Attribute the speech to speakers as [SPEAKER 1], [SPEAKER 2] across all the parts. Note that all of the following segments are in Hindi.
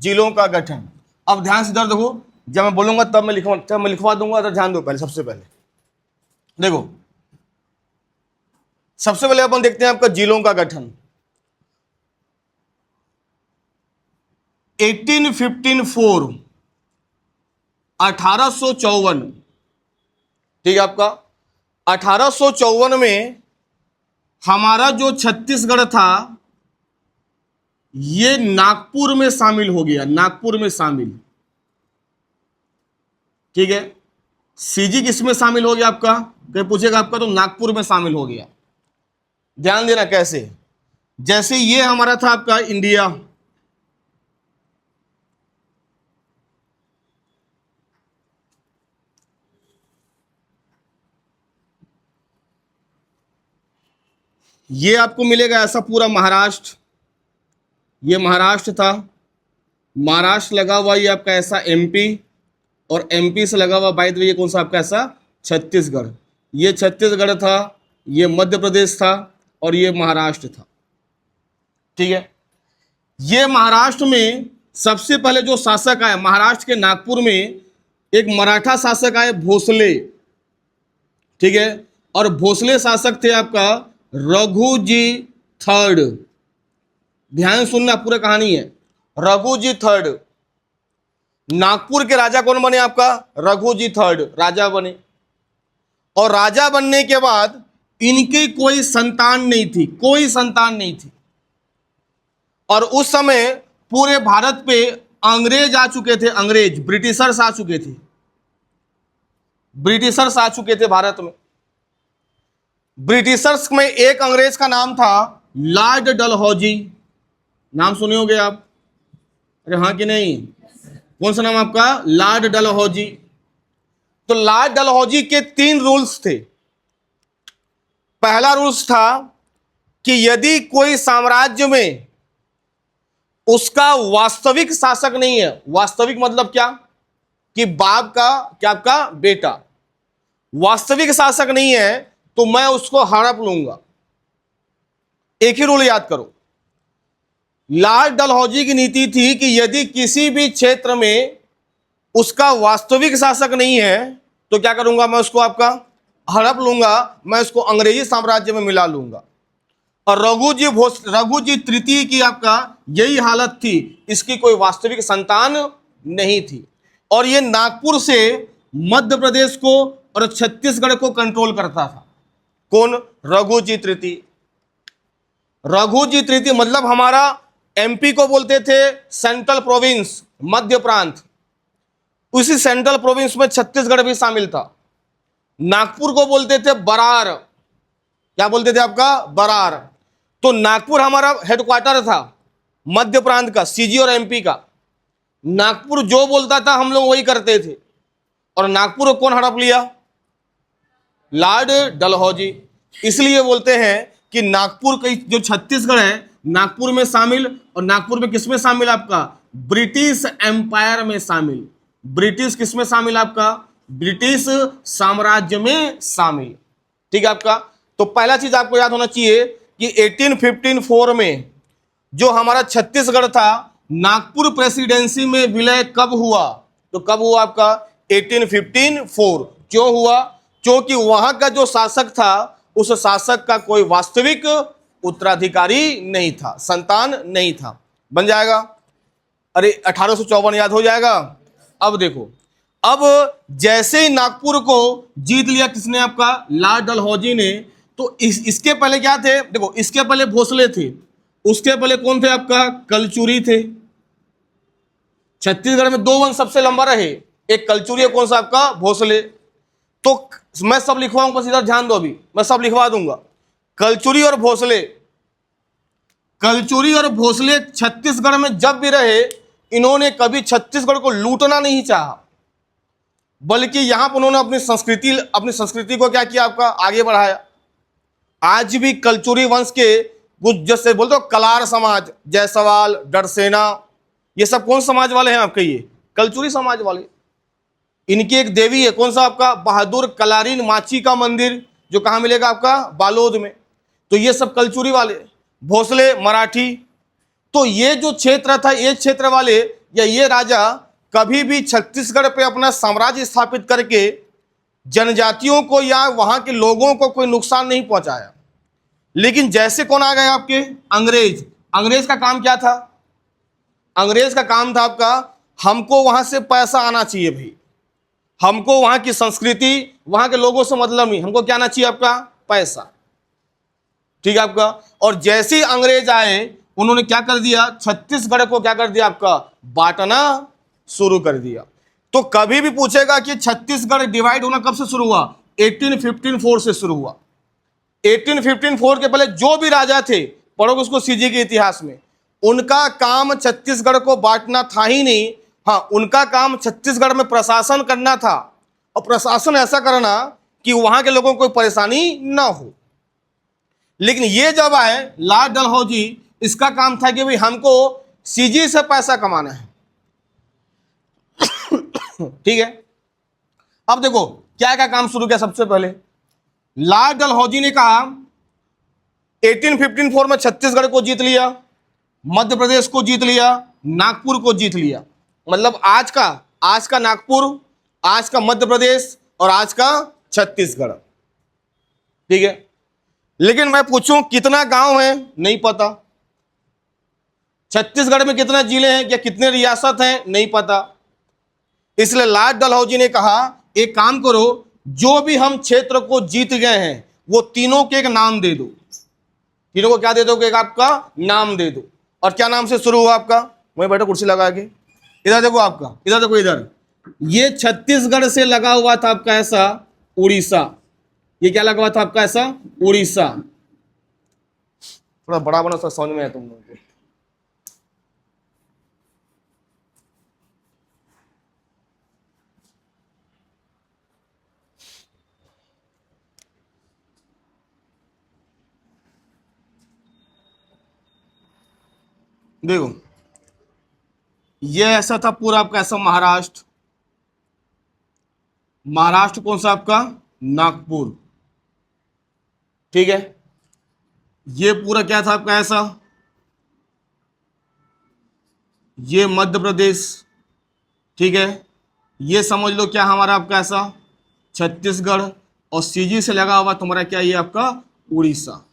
[SPEAKER 1] जिलों का गठन। अब ध्यान से इधर देखो, जब मैं बोलूंगा तब मैं लिखवा दूंगा। इधर ध्यान दो, पहले सबसे पहले देखो, सबसे पहले अपन देखते हैं आपका जिलों का गठन। 1854 1854, ठीक है आपका। 1854 में हमारा जो छत्तीसगढ़ था ये नागपुर में शामिल हो गया, नागपुर में शामिल, ठीक है। सीजी किस में शामिल हो गया आपका, कहीं पूछेगा आपका, तो नागपुर में शामिल हो गया। ध्यान देना कैसे, जैसे ये हमारा था आपका इंडिया, ये आपको मिलेगा ऐसा पूरा महाराष्ट्र, ये महाराष्ट्र था, महाराष्ट्र लगा हुआ ये आपका ऐसा एमपी, और एमपी से लगा हुआ बाय द वे ये कौन सा आपका ऐसा छत्तीसगढ़। ये छत्तीसगढ़ था, ये मध्य प्रदेश था, और ये महाराष्ट्र था, ठीक है। ये महाराष्ट्र में सबसे पहले जो शासक आए, महाराष्ट्र के नागपुर में एक मराठा शासक आए भोसले, ठीक है। और भोसले शासक थे आपका रघुजी थर्ड। ध्यान सुनना, पूरा कहानी है। रघुजी थर्ड, नागपुर के राजा कौन बने आपका, रघुजी थर्ड राजा बने। और राजा बनने के बाद इनकी कोई संतान नहीं थी, कोई संतान नहीं थी। और उस समय पूरे भारत पे अंग्रेज आ चुके थे, अंग्रेज, ब्रिटिशर्स आ चुके थे, ब्रिटिशर्स आ चुके थे भारत में। ब्रिटिशर्स में एक अंग्रेज का नाम था लॉर्ड डलहौजी, नाम सुने होंगे आप, अरे हाँ कि नहीं, कौन सा नाम आपका, लॉर्ड डलहौजी। तो लॉर्ड डलहौजी के 3 रूल्स थे। पहला रूल्स था कि यदि कोई साम्राज्य में उसका वास्तविक शासक नहीं है, वास्तविक मतलब क्या, कि बाप का क्या आपका बेटा, वास्तविक शासक नहीं है, तो मैं उसको हड़प लूंगा। एक ही रूल याद करो, लॉर्ड डलहौजी की नीति थी कि यदि किसी भी क्षेत्र में उसका वास्तविक शासक नहीं है तो क्या करूंगा, मैं उसको आपका हड़प लूंगा, मैं उसको अंग्रेजी साम्राज्य में मिला लूंगा। और रघुजी तृतीय की आपका यही हालत थी, इसकी कोई वास्तविक संतान नहीं थी। और ये नागपुर से मध्य प्रदेश को और छत्तीसगढ़ को कंट्रोल करता था। कौन, रघुजी तृतीय। रघुजी तृतीय मतलब हमारा एमपी को बोलते थे सेंट्रल प्रोविंस, मध्य प्रांत। उसी सेंट्रल प्रोविंस में छत्तीसगढ़ भी शामिल था। नागपुर को बोलते थे बरार, क्या बोलते थे आपका, बरार। तो नागपुर हमारा हेडक्वार्टर था मध्य प्रांत का, सीजी और एमपी का। नागपुर जो बोलता था हम लोग वही करते थे। और नागपुर को कौन हड़प लिया, लॉर्ड डलहौजी। इसलिए बोलते हैं कि नागपुर का जो छत्तीसगढ़ है नागपुर में शामिल, और नागपुर में किसमें शामिल आपका, ब्रिटिश एम्पायर में शामिल। ब्रिटिश किसमें शामिल आपका, ब्रिटिश साम्राज्य में शामिल, ठीक है आपका। तो पहला चीज आपको याद होना चाहिए कि 1854 में जो हमारा छत्तीसगढ़ था, नागपुर प्रेसिडेंसी में विलय कब हुआ, तो कब हुआ आपका 1854। क्यों हुआ, क्योंकि वहां का जो शासक था उस शासक का कोई वास्तविक उत्तराधिकारी नहीं था, संतान नहीं था। बन जाएगा, अरे 1854 याद हो जाएगा। अब देखो, अब जैसे ही नागपुर को जीत लिया किसने आपका, लॉर्ड डलहौजी ने, तो इसके पहले क्या थे, देखो इसके पहले भोसले थे, उसके पहले कौन थे आपका, कलचुरी थे। छत्तीसगढ़ में 2 वंश सबसे लंबा रहे, एक कलचुरी है, कौन सा आपका, भोसले। तो मैं सब लिखवाऊंगा, बस इधर ध्यान दो, अभी मैं सब लिखवा दूंगा। कलचुरी और भोसले, कलचुरी और भोसले छत्तीसगढ़ में जब भी रहे, इन्होंने कभी छत्तीसगढ़ को लूटना नहीं चाहा, बल्कि यहां पर उन्होंने अपनी संस्कृति को क्या किया आपका, आगे बढ़ाया। आज भी कलचुरी वंश के कुछ जैसे बोलते हो कलार समाज, जायसवाल, डरसेना, ये सब कौन समाज वाले हैं आपके, ये कलचुरी समाज वाले। इनकी एक देवी है, कौन सा आपका, बहादुर कलारीन माची का मंदिर, जो कहाँ मिलेगा आपका, बालोद में। तो ये सब कलचुरी वाले। भोसले मराठी। तो ये जो क्षेत्र था, ये क्षेत्र वाले या ये राजा कभी भी छत्तीसगढ़ पे अपना साम्राज्य स्थापित करके जनजातियों को या वहां के लोगों को कोई नुकसान नहीं पहुंचाया। लेकिन जैसे कौन आ गए आपके अंग्रेज। अंग्रेज का काम क्या था? अंग्रेज का काम था आपका, हमको वहां से पैसा आना चाहिए भाई, हमको वहां की संस्कृति, वहां के लोगों से मतलब नहीं, हमको क्या आना चाहिए? आपका पैसा। ठीक है आपका। और जैसे ही अंग्रेज आए उन्होंने क्या कर दिया? छत्तीसगढ़ को क्या कर दिया? आपका बांटना शुरू कर दिया। तो कभी भी पूछेगा कि छत्तीसगढ़ डिवाइड होना कब से शुरू हुआ? 1854 से शुरू हुआ। 1854 के पहले जो भी राजा थे, पढ़ोगे उसको सीजी के इतिहास में, उनका काम छत्तीसगढ़ को बांटना था ही नहीं। हाँ, उनका काम छत्तीसगढ़ में प्रशासन करना था, और प्रशासन ऐसा करना कि वहां के लोगों को कोई परेशानी ना हो। लेकिन ये जब आए लॉर्ड डलहौजी, इसका काम था कि भाई हमको सीजी से पैसा कमाना है। ठीक है। अब देखो क्या क्या काम शुरू किया। सबसे पहले लॉर्ड डलहौजी ने कहा 1854 में छत्तीसगढ़ को जीत लिया, मध्य प्रदेश को जीत लिया, नागपुर को जीत लिया। मतलब आज का नागपुर, आज का मध्य प्रदेश और आज का छत्तीसगढ़। ठीक है। लेकिन मैं पूछूं कितना गांव है? नहीं पता। छत्तीसगढ़ में कितना जिले हैं या कितने रियासत हैं? नहीं पता। इसलिए लॉर्ड डलहौजी ने कहा एक काम करो, जो भी हम क्षेत्र को जीत गए हैं वो तीनों के एक नाम दे दो। तीनों को क्या दे दो? एक आपका नाम दे दो। और क्या नाम से शुरू हुआ आपका? वहीं बैठो कुर्सी लगा के। इधर देखो आपका, इधर देखो, इधर ये छत्तीसगढ़ से लगा हुआ था आपका ऐसा उड़ीसा। ये क्या लगा हुआ था आपका ऐसा? उड़ीसा। थोड़ा बड़ा बना समझ में है तुम लोगों को। देखो ये ऐसा था पूरा आपका ऐसा महाराष्ट्र। महाराष्ट्र कौन सा आपका? नागपुर। ठीक है। ये पूरा क्या था आपका ऐसा? ये मध्य प्रदेश। ठीक है। ये समझ लो क्या हमारा आपका ऐसा छत्तीसगढ़, और सीजी से लगा हुआ तुम्हारा क्या? ये आपका उड़ीसा।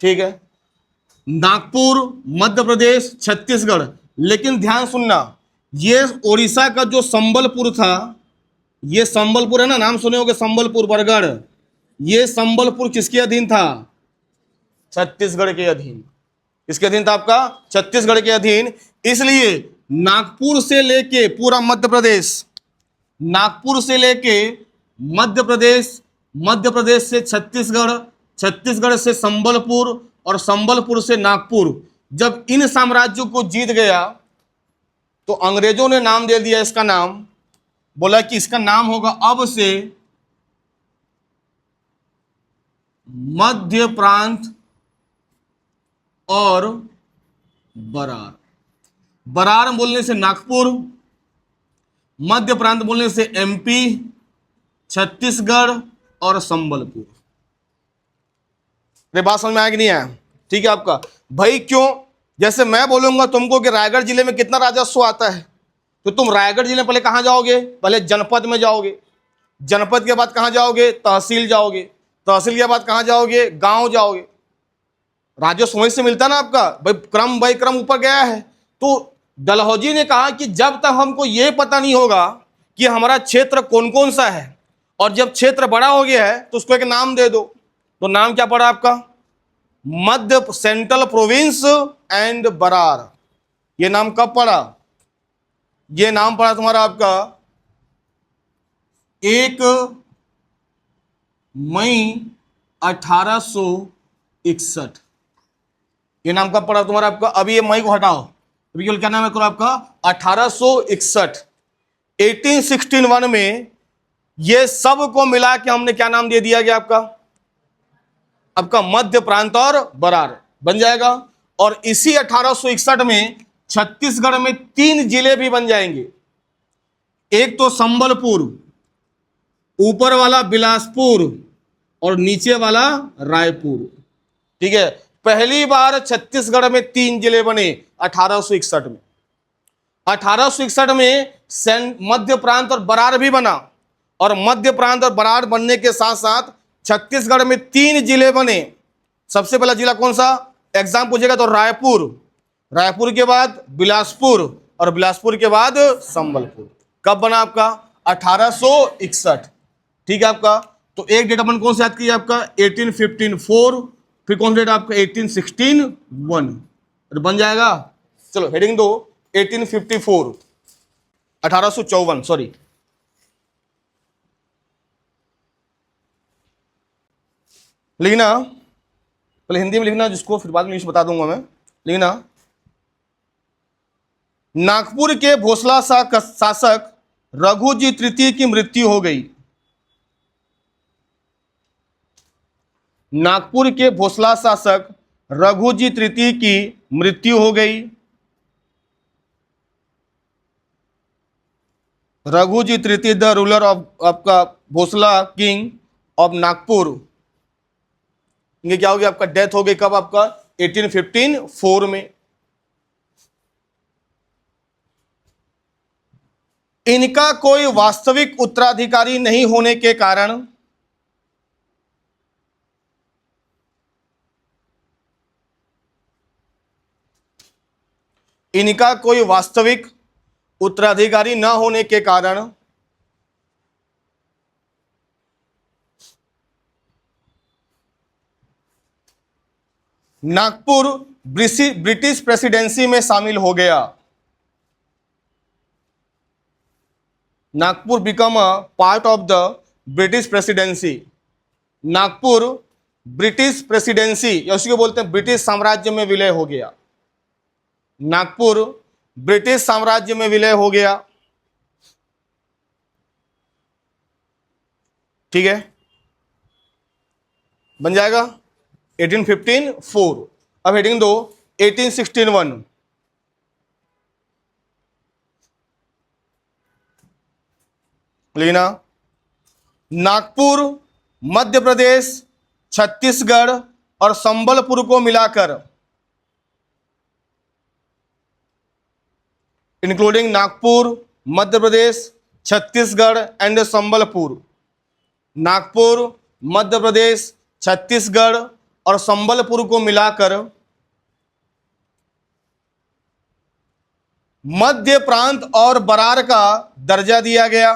[SPEAKER 1] ठीक है। नागपुर, मध्य प्रदेश, छत्तीसगढ़। लेकिन ध्यान सुनना, ये उड़ीसा का जो संबलपुर था, ये संबलपुर है ना, नाम सुने होंगे संबलपुर, बरगढ़। ये संबलपुर किसके अधीन था? छत्तीसगढ़ के अधीन। किसके अधीन था आपका? छत्तीसगढ़ के अधीन। इसलिए नागपुर से लेके पूरा मध्य प्रदेश, नागपुर से लेके मध्य प्रदेश, मध्य प्रदेश से छत्तीसगढ़, छत्तीसगढ़ से संबलपुर, और संबलपुर से नागपुर। जब इन साम्राज्यों को जीत गया तो अंग्रेजों ने नाम दे दिया इसका नाम, बोला कि इसका नाम होगा अब से मध्य प्रांत और बरार। बरार बोलने से नागपुर, मध्य प्रांत बोलने से एमपी, छत्तीसगढ़ और संबलपुर। ये बात समझ में आया कि नहीं आया? ठीक है आपका भाई। क्यों? जैसे मैं बोलूंगा तुमको कि रायगढ़ जिले में कितना राजस्व आता है, तो तुम रायगढ़ जिले में पहले कहां जाओगे? पहले जनपद में जाओगे, जनपद के बाद कहां जाओगे? तहसील जाओगे, तहसील के बाद कहां जाओगे? गांव जाओगे। राजस्व वहीं से मिलता ना आपका भाई, क्रम बाई क्रम ऊपर गया है। तो डलहौजी ने कहा कि जब तक हमको ये पता नहीं होगा कि हमारा क्षेत्र कौन कौन सा है, और जब क्षेत्र बड़ा हो गया है तो उसको एक नाम दे दो। तो नाम क्या पड़ा आपका? मध्य सेंट्रल प्रोविंस एंड बरार। ये नाम कब पड़ा? ये नाम पड़ा तुम्हारा आपका 1 मई 1861। ये नाम कब पड़ा तुम्हारा आपका? अभी ये मई को हटाओ, अभी केवल क्या नाम है आपका? 1861। 1861 में ये सब को मिला के हमने क्या नाम दे दिया गया आपका? आपका मध्य प्रांत और बरार बन जाएगा। और इसी 1861 में छत्तीसगढ़ में 3 जिले भी बन जाएंगे। एक तो संबलपुर, ऊपर वाला बिलासपुर और नीचे वाला रायपुर। ठीक है। पहली बार छत्तीसगढ़ में 3 जिले बने 1861 में। 1861 में मध्य प्रांत और बरार भी बना, और मध्य प्रांत और बरार बनने के साथ साथ छत्तीसगढ़ में 3 जिले बने। सबसे पहला जिला कौन सा, एग्जाम पूछेगा तो रायपुर, रायपुर के बाद बिलासपुर, और बिलासपुर के बाद संबलपुर। कब बना आपका, 1861। ठीक है आपका, तो एक डेट अपन कौन सा याद किया आपका, 1815, फिर कौन सा डेट आपका 1816 1, तो बन जाएगा। चलो हेडिंग दो 1854, 1854 सॉरी, लिखना पहले हिंदी में लिखना जिसको, फिर बाद में इंग्लिश बता दूंगा मैं। लिखना, नागपुर के भोसला शासक रघुजी तृतीय की मृत्यु हो गई। नागपुर के भोसला शासक रघुजी तृतीय की मृत्यु हो गई। रघुजी तृतीय द रूलर ऑफ आपका भोसला किंग ऑफ नागपुर, ये क्या हो गया आपका, डेथ हो गई। कब आपका, 1854 में। इनका कोई वास्तविक उत्तराधिकारी नहीं होने के कारण इनका कोई वास्तविक उत्तराधिकारी न होने के कारण नागपुर ब्रिटिश प्रेसिडेंसी में शामिल हो गया। Nagpur become a part of the British presidency. Nagpur British presidency या उसी को बोलते हैं ब्रिटिश साम्राज्य में विलय हो गया। नागपुर ब्रिटिश साम्राज्य में विलय हो गया। ठीक है, बन जाएगा 1854। अब हेडिंग दो 1861। लेना, नागपुर मध्य प्रदेश, छत्तीसगढ़ और संबलपुर को मिलाकर, इंक्लूडिंग नागपुर, मध्य प्रदेश, छत्तीसगढ़ एंड संबलपुर। नागपुर, मध्य प्रदेश, छत्तीसगढ़ और संबलपुर को मिलाकर मध्य प्रांत और बरार का दर्जा दिया गया।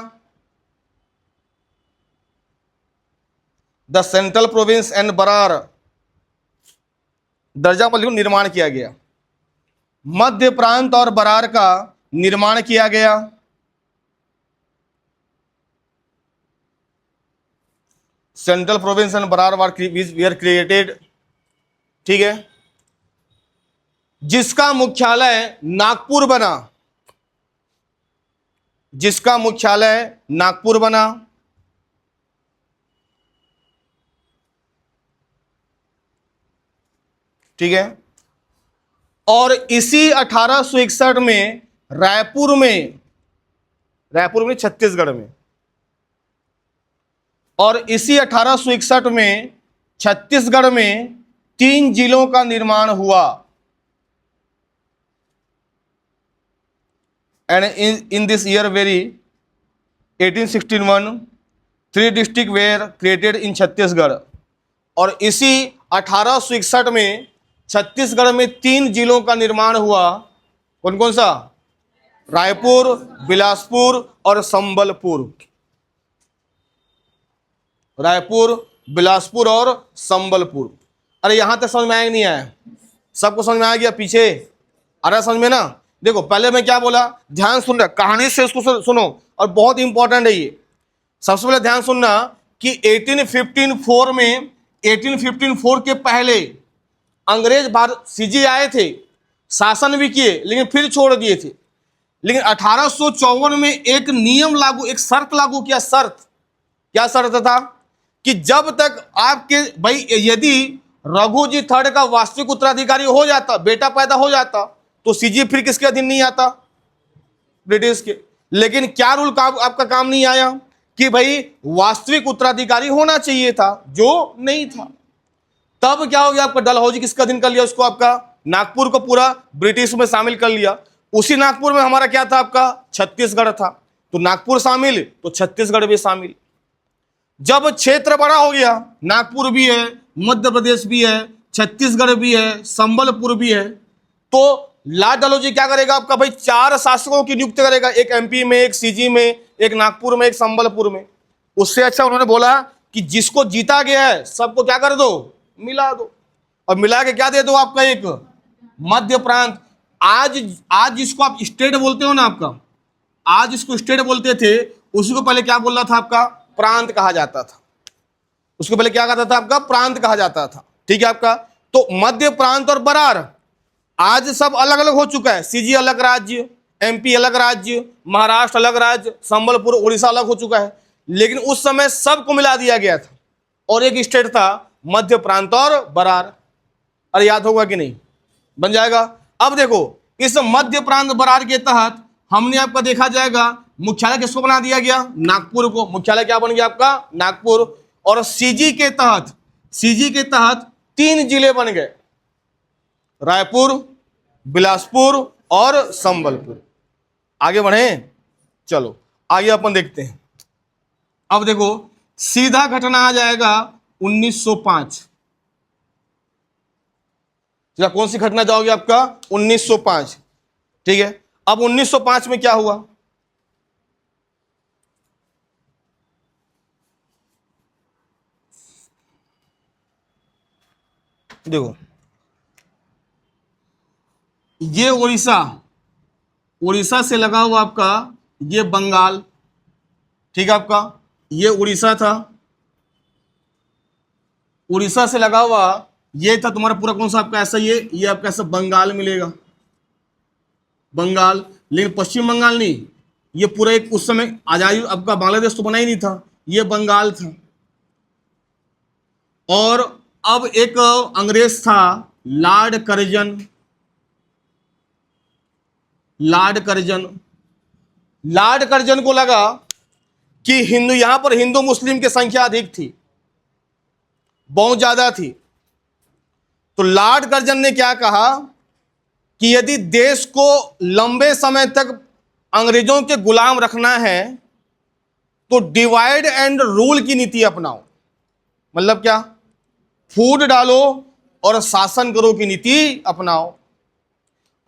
[SPEAKER 1] The central province and Berar, दर्जा पर लिखो, निर्माण किया गया। मध्य प्रांत और बरार का निर्माण किया गया। Central province and Berar were created. ठीक है, जिसका मुख्यालय नागपुर बना, जिसका मुख्यालय नागपुर बना। ठीक है, और इसी 1861 में रायपुर में छत्तीसगढ़ में, और इसी 1861 में छत्तीसगढ़ में 3 जिलों का निर्माण हुआ। And in this year 1861 3 district were created in Chhattisgarh. और इसी 1861 में छत्तीसगढ़ में 3 जिलों का निर्माण हुआ। कौन कौन सा, रायपुर, बिलासपुर और संबलपुर। रायपुर, बिलासपुर और संबलपुर। अरे यहां तक समझ में आया नहीं आया, सबको समझ में आ गया, पीछे आ रहा समझ में ना। देखो पहले मैं क्या बोला, ध्यान सुन रहा, कहानी से उसको सुनो, और बहुत इंपॉर्टेंट है ये। सबसे पहले ध्यान सुनना कि 1854 में, 1854 के पहले अंग्रेज भारत सीजी आए थे, शासन भी किए, लेकिन फिर छोड़ दिए थे। लेकिन 1854 में एक नियम लागू, एक शर्त लागू किया। शर्त, क्या शर्त था कि जब तक आपके भाई, यदि रघुजी थर्ड का वास्तविक उत्तराधिकारी हो जाता, बेटा पैदा हो जाता, तो सीजी फिर किसके अधीन नहीं आता, ब्रिटिश के। लेकिन क्या रूल का आपका काम नहीं आया कि भाई वास्तविक उत्तराधिकारी होना चाहिए था, जो नहीं था। तब क्या हो गया आपका, डलहौजी किसका अधीन कर लिया उसको, आपका नागपुर को पूरा ब्रिटिश में शामिल कर लिया। उसी नागपुर में हमारा क्या था आपका, छत्तीसगढ़ था, तो नागपुर शामिल तो छत्तीसगढ़ भी शामिल। जब क्षेत्र बड़ा हो गया, नागपुर भी है, मध्य प्रदेश भी है, छत्तीसगढ़ भी है, संबलपुर भी है, तो लाल डलहौजी क्या करेगा आपका भाई, 4 शासकों की नियुक्ति करेगा, एक एमपी में, एक सीजी में, एक नागपुर में, एक संबलपुर में। उससे अच्छा उन्होंने बोला कि जिसको जीता गया है सबको क्या कर दो, मिला दो, और मिला के क्या दे दो आपका, एक मध्य प्रांत। आज जिसको आप स्टेट बोलते हो ना आपका, आज जिसको स्टेट बोलते थे उसी को पहले क्या बोल रहा था आपका, प्रांत कहा जाता था। उसको पहले क्या कहता था आपका, प्रांत कहा जाता था। ठीक है आपका, तो मध्य प्रांत और बरार आज सब अलग अलग हो चुका है। सीजी अलग राज्य, एमपी अलग राज्य, महाराष्ट्र अलग राज्य, संबलपुर उड़ीसा अलग हो चुका है, लेकिन उस समय सबको मिला दिया गया था और एक स्टेट था मध्य प्रांत और बरार। अरे याद होगा कि नहीं, बन जाएगा। अब देखो इस मध्य प्रांत बरार के तहत हमने आपका देखा जाएगा मुख्यालय किसको बना दिया गया, नागपुर को। मुख्यालय क्या बन गया आपका, नागपुर। और सीजी के तहत 3 जिले बन गए, रायपुर, बिलासपुर और संबलपुर। आगे बढ़े, चलो आगे अपन देखते हैं। अब देखो सीधा घटना आ जाएगा 1905। कौन सी घटना जाओगे आपका, 1905। ठीक है, अब 1905 में क्या हुआ, देखो ये उड़ीसा से लगा हुआ आपका ये बंगाल। ठीक है आपका, ये उड़ीसा था, उड़ीसा से लगा हुआ ये था तुम्हारा पूरा कौन सा आपका, ऐसा ये आपका ऐसा बंगाल मिलेगा, बंगाल। लेकिन पश्चिम बंगाल नहीं, ये पूरा एक उस समय आजादी आपका बांग्लादेश तो बना ही नहीं था, ये बंगाल था। और अब एक अंग्रेज था लॉर्ड कर्जन को लगा कि यहां पर हिंदू मुस्लिम की संख्या अधिक थी, बहुत ज्यादा थी। तो लॉर्ड कर्जन ने क्या कहा कि यदि देश को लंबे समय तक अंग्रेजों के गुलाम रखना है तो डिवाइड एंड रूल की नीति अपनाओ। मतलब क्या, फूट डालो और शासन करो की नीति अपनाओ।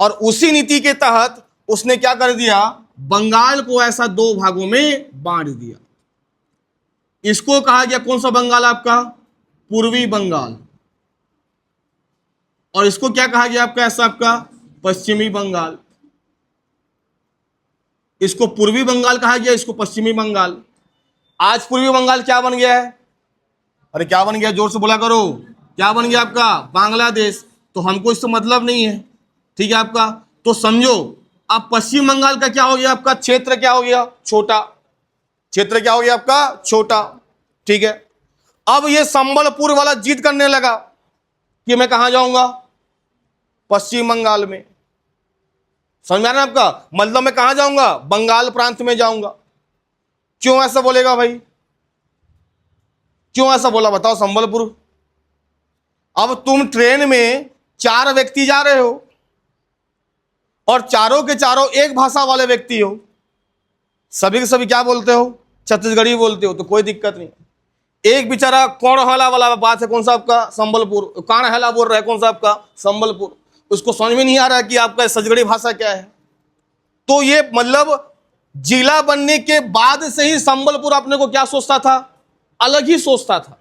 [SPEAKER 1] और उसी नीति के तहत उसने क्या कर दिया, बंगाल को ऐसा 2 भागों में बांट दिया। इसको कहा गया कौन सा बंगाल आपका, पूर्वी बंगाल। और इसको क्या कहा गया आपका, ऐसा आपका पश्चिमी बंगाल। इसको पूर्वी बंगाल कहा गया, इसको पश्चिमी बंगाल। आज पूर्वी बंगाल क्या बन गया है, अरे क्या बन गया, जोर से बोला करो, क्या बन गया आपका, बांग्लादेश। तो हमको इससे मतलब नहीं है। ठीक है आपका, तो समझो अब पश्चिम बंगाल का क्या हो गया आपका, क्षेत्र क्या हो गया, छोटा। क्षेत्र क्या हो गया आपका, छोटा। ठीक है, अब ये संबलपुर वाला जिद करने लगा कि मैं कहां जाऊंगा, पश्चिम बंगाल में। समझ में आ रहा है आपका, मतलब मैं कहां जाऊंगा, बंगाल प्रांत में जाऊंगा। क्यों ऐसा बोलेगा भाई, क्यों ऐसा बोला बताओ, संबलपुर। अब तुम ट्रेन में 4 व्यक्ति जा रहे हो और चारों के चारों एक भाषा वाले व्यक्ति हो, सभी के सभी क्या बोलते हो, छत्तीसगढ़ी बोलते हो, तो कोई दिक्कत नहीं। एक बेचारा कौड़हला वाला बात है, कौन सा आपका, संबलपुर, कानहला बोल रहा है, कौन सा आपका, संबलपुर। उसको समझ में नहीं आ रहा कि आपका छत्तीसगढ़ी भाषा क्या है। तो ये मतलब जिला बनने के बाद से ही संबलपुर अपने को क्या सोचता था, अलग ही सोचता था।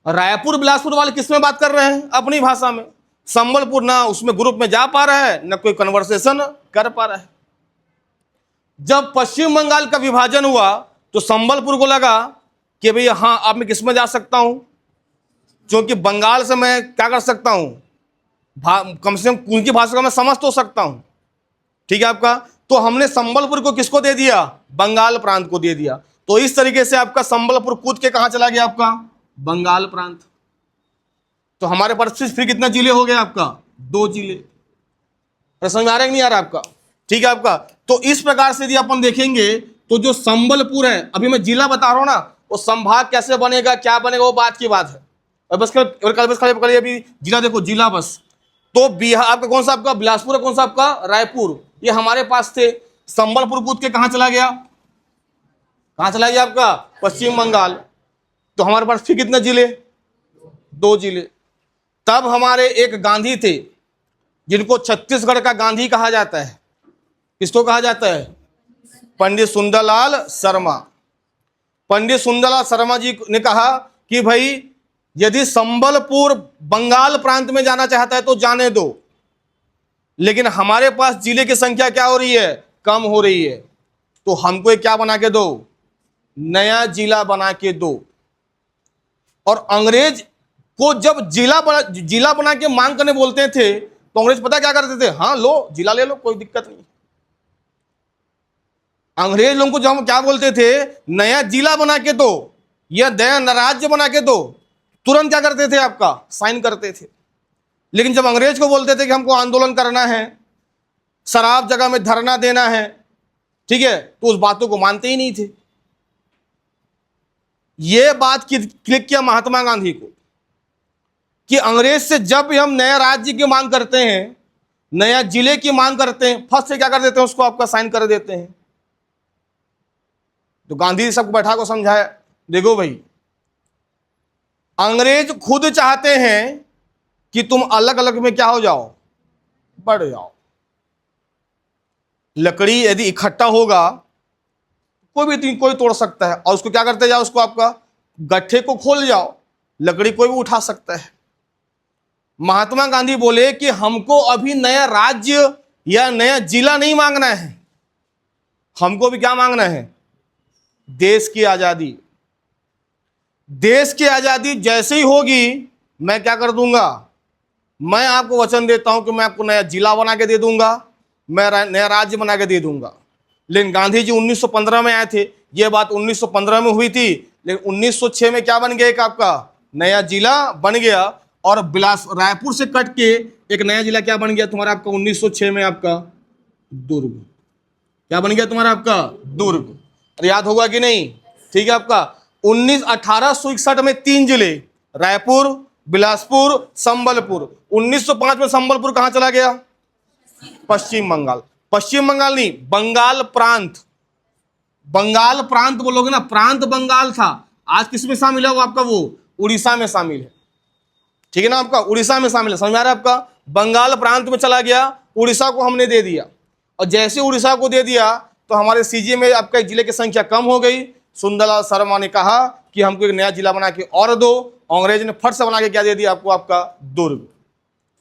[SPEAKER 1] रायपुर बिलासपुर वाले किस में बात कर रहे हैं, अपनी भाषा में। संबलपुर ना उसमें ग्रुप में जा पा रहा है, ना कोई कन्वर्सेशन कर पा रहा है। जब पश्चिम बंगाल का विभाजन हुआ तो संबलपुर को लगा कि भाई हाँ, अब मैं किस में जा सकता हूं, क्योंकि बंगाल से मैं क्या कर सकता हूं, कम से कम उनकी भाषा को मैं समझ तो सकता हूं। ठीक है आपका, तो हमने संबलपुर को किसको दे दिया, बंगाल प्रांत को दे दिया। तो इस तरीके से आपका संबलपुर कूद के कहां चला गया आपका, बंगाल प्रांत। तो हमारे पास फिर कितना जिले हो गए आपका, 2 जिले। समझ में आ रहा है कि नहीं आ रहा आपका। ठीक है आपका, तो इस प्रकार से यदि अपन देखेंगे तो जो संबलपुर है, अभी मैं जिला बता रहा हूं ना, वो संभाग कैसे बनेगा, क्या बनेगा, वो बात की बात है। और बस कल अभी जिला देखो, जिला बस तो बिहार आपका कौन सा, आपका बिलासपुर है, कौन सा आपका रायपुर, ये हमारे पास थे। संबलपुर कूद के कहां चला गया, कहां चला गया आपका पश्चिम बंगाल। तो हमारे पास फिर कितने जिले, 2 जिले। तब हमारे एक गांधी थे जिनको छत्तीसगढ़ का गांधी कहा जाता है। किसको कहा जाता है, पंडित सुंदरलाल शर्मा। पंडित सुंदरलाल शर्मा जी ने कहा कि भाई यदि संबलपुर बंगाल प्रांत में जाना चाहता है तो जाने दो, लेकिन हमारे पास जिले की संख्या क्या हो रही है, कम हो रही है, तो हमको एक क्या बना के दो, नया जिला बना के दो। और अंग्रेज को जब जिला बना के मांग करने बोलते थे तो अंग्रेज पता क्या करते थे, हाँ लो जिला ले लो, कोई दिक्कत नहीं। अंग्रेज लोगों को जब हम क्या बोलते थे, नया जिला बना के दो या नया राज्य बना के दो, तुरंत क्या करते थे, आपका साइन करते थे। लेकिन जब अंग्रेज को बोलते थे कि हमको आंदोलन करना है, शराब जगह में धरना देना है, ठीक है, तो उस बातों को मानते ही नहीं थे। यह बात क्लिक किया महात्मा गांधी को कि अंग्रेज से जब भी हम नया राज्य की मांग करते हैं, नया जिले की मांग करते हैं, फर्स्ट से क्या कर देते हैं, उसको आपका साइन कर देते हैं। तो गांधी जी सबको बैठा को समझाया, देखो भाई अंग्रेज खुद चाहते हैं कि तुम अलग अलग में क्या हो जाओ, बढ़ जाओ। लकड़ी यदि इकट्ठा होगा कोई तोड़ सकता है, और उसको क्या करते जाओ, उसको आपका गट्ठे को खोल जाओ, लकड़ी कोई भी उठा सकता है। महात्मा गांधी बोले कि हमको अभी नया राज्य या नया जिला नहीं मांगना है, हमको भी क्या मांगना है, देश की आजादी। देश की आजादी जैसे ही होगी मैं क्या कर दूंगा, मैं आपको वचन देता हूं कि मैं आपको नया जिला बना के दे दूंगा, मैं नया राज्य बना के दे दूंगा। लेकिन गांधी जी 1915 में आए थे, यह बात 1915 में हुई थी, लेकिन 1906 में क्या बन गया, एक आपका नया जिला बन गया, और रायपुर से कट के एक नया जिला क्या बन गया तुम्हारा, आपका 1906 में आपका दुर्ग। क्या बन गया तुम्हारा, आपका दुर्ग। याद होगा कि नहीं, ठीक है। आपका 1861 में 3 जिले, रायपुर, बिलासपुर, संबलपुर। 1905 में संबलपुर कहां चला गया, पश्चिम बंगाल। पश्चिम बंगाल नहीं, बंगाल प्रांत। बंगाल प्रांत बोलोगे ना, प्रांत बंगाल था, आज किस में शामिल है वो आपका, वो उड़ीसा में शामिल है, ठीक है ना, आपका उड़ीसा में शामिल है। समझ आ रहा है आपका, बंगाल प्रांत में चला गया, उड़ीसा को हमने दे दिया। और जैसे उड़ीसा को दे दिया तो हमारे सीजे में आपका जिले की संख्या कम हो गई। सुंदरलाल शर्मा ने कहा कि हमको एक नया जिला बना के और दो, अंग्रेज ने फट से बना के क्या दे दिया आपको, आपका दुर्ग,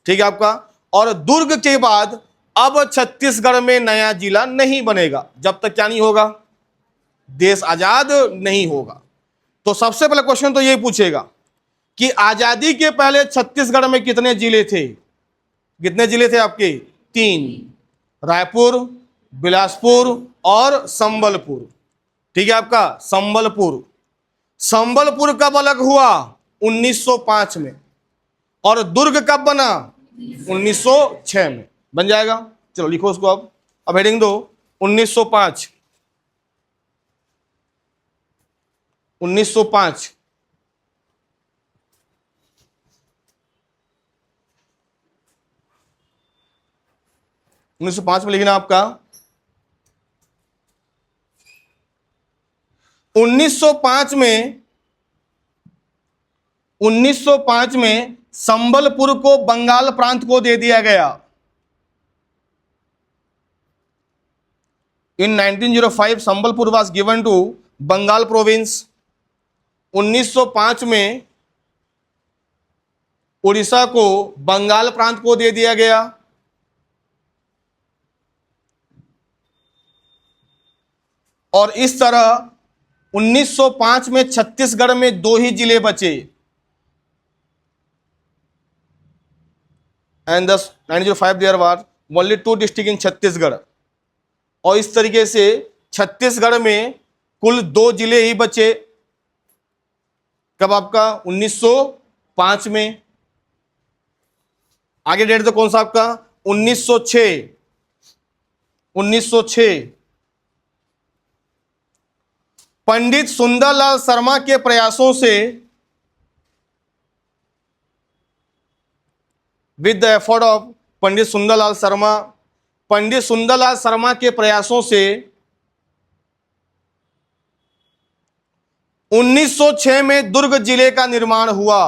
[SPEAKER 1] ठीक है आपका। और दुर्ग के बाद अब छत्तीसगढ़ में नया जिला नहीं बनेगा जब तक क्या नहीं होगा, देश आजाद नहीं होगा। तो सबसे पहले क्वेश्चन तो यही पूछेगा कि आजादी के पहले छत्तीसगढ़ में कितने जिले थे, कितने जिले थे आपके, 3, रायपुर, बिलासपुर और संबलपुर, ठीक है आपका संबलपुर। संबलपुर कब अलग हुआ, 1905 में, और दुर्ग कब बना, 1906 में। बन जाएगा, चलो लिखो उसको अब हेडिंग दो, 1905, 1905। में लिखना आपका 1905 में 1905 में संबलपुर को बंगाल प्रांत को दे दिया गया। In 1905 Sambalpur was given to Bengal province. 1905 में उड़ीसा को बंगाल प्रांत को दे दिया गया। और इस तरह 1905 में छत्तीसगढ़ में 2 ही जिले बचे, and thus 1905 there were only 2 district in Chhattisgarh. और इस तरीके से छत्तीसगढ़ में कुल 2 जिले ही बचे। कब आपका, 1905 में। आगे डेट तो कौन सा आपका, 1906। 1906 पंडित सुंदरलाल शर्मा के प्रयासों से with the effort of Pandit Sundarlal Sharma. Pandit Sundarlal Sharma के प्रयासों से 1906 में दुर्ग जिले का निर्माण हुआ।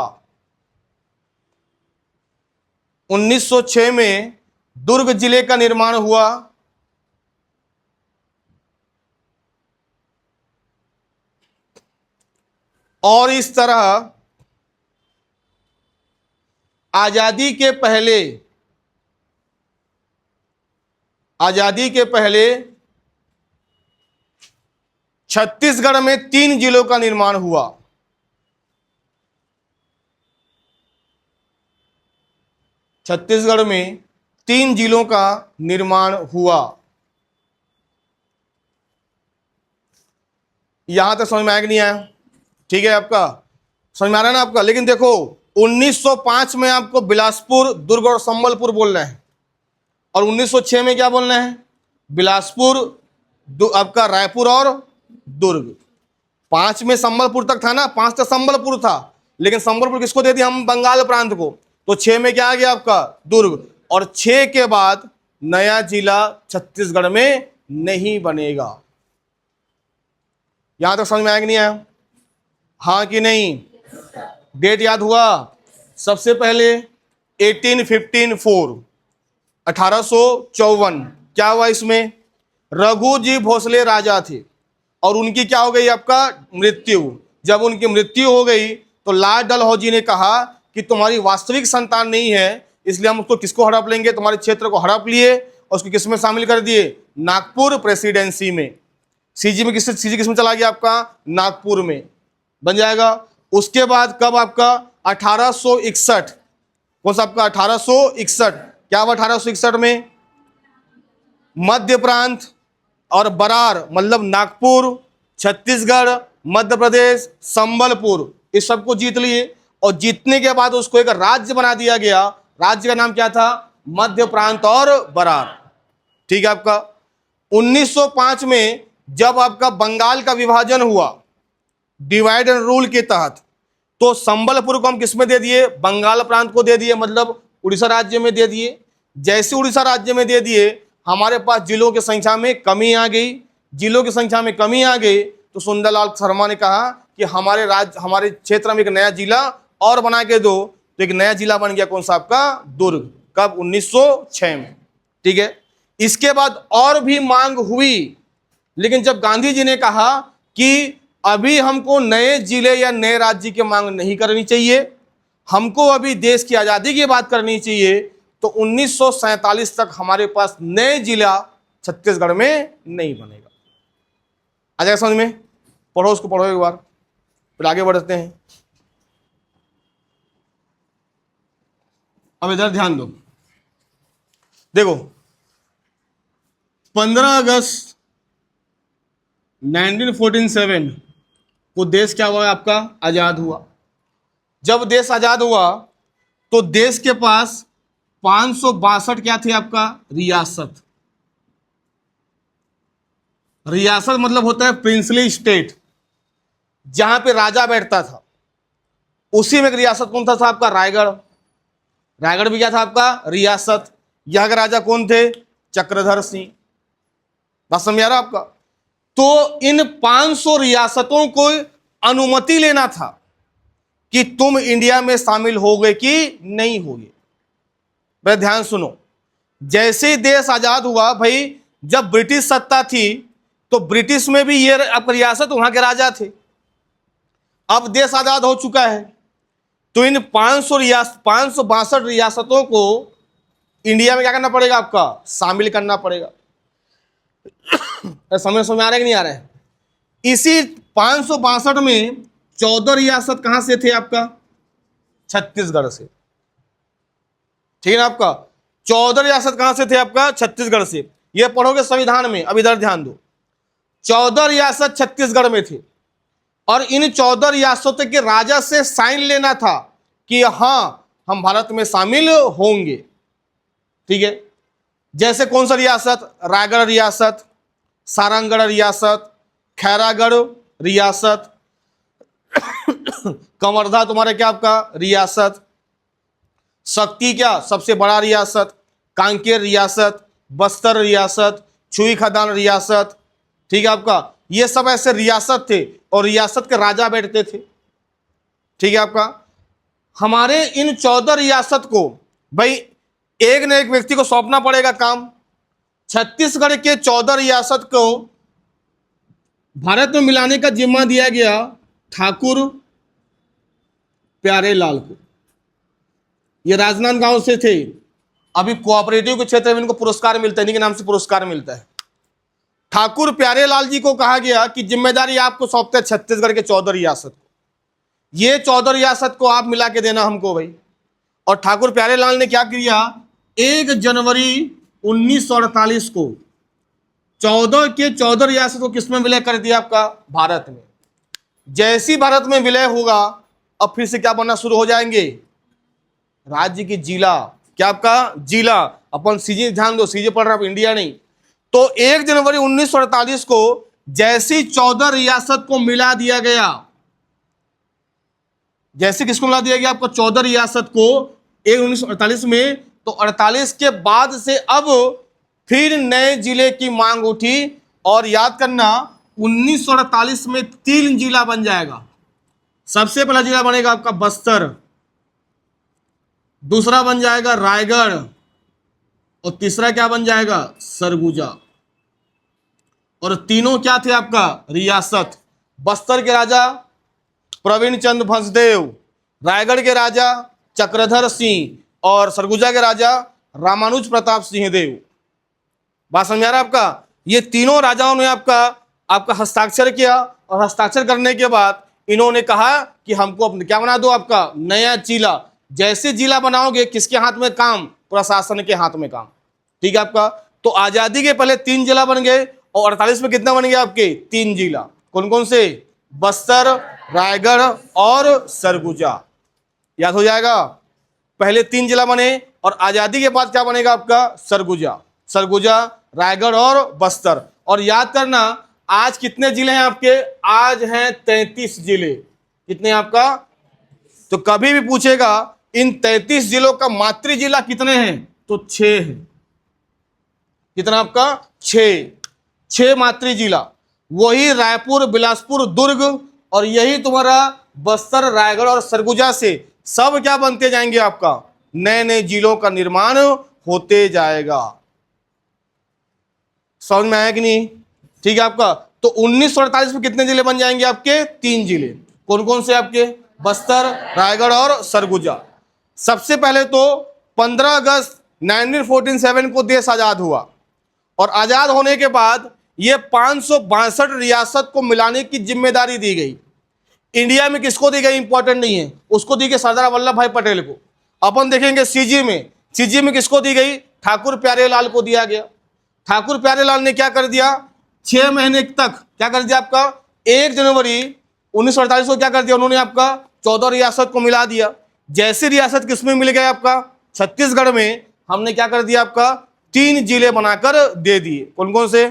[SPEAKER 1] 1906 में दुर्ग जिले का निर्माण हुआ। और इस तरह आजादी के पहले छत्तीसगढ़ में 3 जिलों का निर्माण हुआ। छत्तीसगढ़ में 3 जिलों का निर्माण हुआ। यहां तक समझ में आया कि नहीं आया? ठीक है, आपका समझ में आ रहा है ना आपका? लेकिन देखो 1905 में आपको बिलासपुर, दुर्ग और संबलपुर बोलना है, और 1906 में क्या बोलना है? बिलासपुर, आपका रायपुर और दुर्ग। 5 में संबलपुर तक था ना, 5 तक संबलपुर था, लेकिन संबलपुर किसको दे दिया हम? बंगाल प्रांत को। तो 6 में क्या आ गया आपका? दुर्ग। और 6 के बाद नया जिला छत्तीसगढ़ में नहीं बनेगा। यहां तक समझ में आया कि नहीं आया? हाँ कि नहीं? डेट याद हुआ? सबसे पहले 1854 क्या हुआ इसमें? रघु जी भोसले राजा थे और उनकी क्या हो गई आपका? मृत्यु। जब उनकी मृत्यु हो गई तो लाल डलहौजी ने कहा कि तुम्हारी वास्तविक संतान नहीं है, इसलिए हम उसको किसको हड़प लेंगे? तुम्हारे क्षेत्र को हड़प लिए और उसको किस में शामिल कर दिए? नागपुर प्रेसिडेंसी में। सीजी किस में चला गया आपका? नागपुर में बन जाएगा। उसके बाद कब आपका? 1861। कौन सा आपका? 1861। क्या हुआ 1861 में? मध्य प्रांत और बरार, मतलब नागपुर, छत्तीसगढ़, मध्य प्रदेश, संबलपुर, इस सबको जीत लिए। और जीतने के बाद उसको एक राज्य बना दिया गया। राज्य का नाम क्या था? मध्य प्रांत और बरार। ठीक है आपका। 1905 में जब आपका बंगाल का विभाजन हुआ डिवाइड एंड रूल के तहत, तो संबलपुर को हम किसमें दे दिए? बंगाल प्रांत को दे दिए, मतलब उड़ीसा राज्य में दे दिए। जैसे उड़ीसा राज्य में दे दिए, हमारे पास जिलों की संख्या में कमी आ गई। जिलों की संख्या में कमी आ गई तो सुंदरलाल शर्मा ने कहा कि हमारे क्षेत्र में एक नया जिला और बना के दो। तो एक नया जिला बन गया, कौन सा आपका? दुर्ग। कब? 1906 में। ठीक है। इसके बाद और भी मांग हुई, लेकिन जब गांधी जी ने कहा कि अभी हमको नए जिले या नए राज्य की मांग नहीं करनी चाहिए, हमको अभी देश की आज़ादी की बात करनी चाहिए, तो 1947 तक हमारे पास नए जिला छत्तीसगढ़ में नहीं बनेगा। आ जाएगा समझ में? पढ़ो, उसको पढ़ो एक बार, फिर आगे बढ़ते हैं। अब इधर ध्यान दो। देखो 15 अगस्त 1947 को देश क्या हुआ आपका? आजाद हुआ। जब देश आजाद हुआ तो देश के पास 562 क्या थे आपका? रियासत। रियासत मतलब होता है प्रिंसली स्टेट, जहां पे राजा बैठता था। उसी में एक रियासत कौन था आपका? रायगढ़। रायगढ़ भी क्या था आपका? रियासत। यहां के राजा कौन थे? चक्रधर सिंह। बात समझ आ रहा आपका? तो इन 500 रियासतों को अनुमति लेना था कि तुम इंडिया में शामिल होगे कि नहीं होगे। भाई ध्यान सुनो, जैसे ही देश आजाद हुआ, भाई जब ब्रिटिश सत्ता थी तो ब्रिटिश में भी ये अब रियासत वहां के राजा थे। अब देश आजाद हो चुका है तो इन 562 रियासतों को इंडिया में क्या करना पड़ेगा? आपका शामिल करना पड़ेगा। समझ में आ रहा है कि नहीं आ रहा है? इसी 562 में 14 रियासत कहां से थे आपका? छत्तीसगढ़ से। ठीक है ना आपका? 14 रियासत कहां से थे आपका? छत्तीसगढ़ से। ये पढ़ोगे संविधान में। अब इधर ध्यान दो, 14 रियासत छत्तीसगढ़ में थे और इन 14 रियासतों के राजा से साइन लेना था कि हां हम भारत में शामिल होंगे। ठीक है। जैसे कौन सा रियासत? रायगढ़ रियासत, सारंगगढ़ रियासत, खैरागढ़ रियासत, कवर्धा तुम्हारे क्या आपका? रियासत, शक्ति क्या सबसे बड़ा रियासत, कांकेर रियासत, बस्तर रियासत, छुई खदान रियासत, ठीक है आपका, ये सब ऐसे रियासत थे और रियासत के राजा बैठते थे, ठीक है आपका। हमारे इन 14 रियासत को भाई एक न एक व्यक्ति को सौंपना पड़ेगा काम। छत्तीसगढ़ के 14 रियासत को भारत में मिलाने का जिम्मा दिया गया ठाकुर प्यारेलाल को। ये राजनांदगांव से थे। अभी कोऑपरेटिव के क्षेत्र में इनको पुरस्कार मिलता है, इनके नाम से पुरस्कार मिलता है। ठाकुर प्यारेलाल जी को कहा गया कि जिम्मेदारी आपको सौंपते हैं छत्तीसगढ़ के 14 रियासत को, ये 14 रियासत को आप मिला के देना हमको भाई। और ठाकुर प्यारेलाल ने क्या किया, 1 जनवरी 1948 को 14 के 14 रियासत को किसमें विलय कर दिया आपका, भारत में। जैसी भारत में विलय होगा अब फिर से क्या बनना शुरू हो जाएंगे, राज्य की जिला, क्या आपका जिला। अपन सीजे ध्यान दो, सीजे पढ़ रहा है इंडिया नहीं। तो 1 जनवरी 1948 को जैसी 14 रियासत को मिला दिया गया, जैसे किसको मिला दिया गया आपको 14 रियासत को 1948 में, तो 48 के बाद से अब फिर नए जिले की मांग उठी। और याद करना 1948 में 3 जिला बन जाएगा। सबसे पहला जिला बनेगा आपका बस्तर, दूसरा बन जाएगा रायगढ़ और तीसरा क्या बन जाएगा, सरगुजा। और तीनों क्या थे आपका, रियासत। बस्तर के राजा प्रवीण चंद्र भंसदेव, रायगढ़ के राजा चक्रधर सिंह और सरगुजा के राजा रामानुज प्रताप सिंह देव। बात समझ आ रहा है आपका। ये तीनों राजाओं ने आपका हस्ताक्षर किया और हस्ताक्षर करने के बाद इन्होंने कहा कि हमको क्या बना दो आपका नया जिला। जैसे जिला बनाओगे किसके हाथ में काम, प्रशासन के हाथ में काम, ठीक है आपका। तो आजादी के पहले 3 जिला बन गए और 48 में कितना बन गया आपके, 3 जिला। कौन कौन से, बस्तर, रायगढ़ और सरगुजा। याद हो जाएगा, पहले 3 जिला बने और आजादी के बाद क्या बनेगा आपका, सरगुजा। सरगुजा, रायगढ़ और बस्तर। और याद करना आज कितने जिले हैं आपके, आज हैं 33 जिले। कितने आपका, तो कभी भी पूछेगा इन 33 जिलों का मातृ जिला कितने हैं, तो 6 है। कितना आपका, 6 मातृ जिला। वही रायपुर, बिलासपुर, दुर्ग और यही तुम्हारा बस्तर, रायगढ़ और सरगुजा से सब क्या बनते जाएंगे आपका, नए नए जिलों का निर्माण होते जाएगा। समझ में आया कि नहीं, ठीक है आपका। तो 1948 में कितने जिले बन जाएंगे आपके, 3 जिले। कौन कौन से आपके, बस्तर, रायगढ़ और सरगुजा। सबसे पहले तो 15 अगस्त 1947 को देश आजाद हुआ और आजाद होने के बाद ये 562 रियासत को मिलाने की जिम्मेदारी दी गई। इंडिया में किसको दी गई इंपॉर्टेंट नहीं है, उसको दी गई सरदार वल्लभ भाई पटेल को। अपन देखेंगे सीजी में किसको दी गई, ठाकुर प्यारेलाल को दिया गया। ठाकुर प्यारेलाल ने क्या कर दिया, 6 महीने तक क्या कर दिया आपका, 1 जनवरी 1948 को क्या कर दिया उन्होंने, आपका 14 रियासत को मिला दिया। जैसे रियासत किसमें मिल गया आपका, छत्तीसगढ़ में, हमने क्या कर दिया आपका 3 जिले बनाकर दे दिए। कौन कौन से,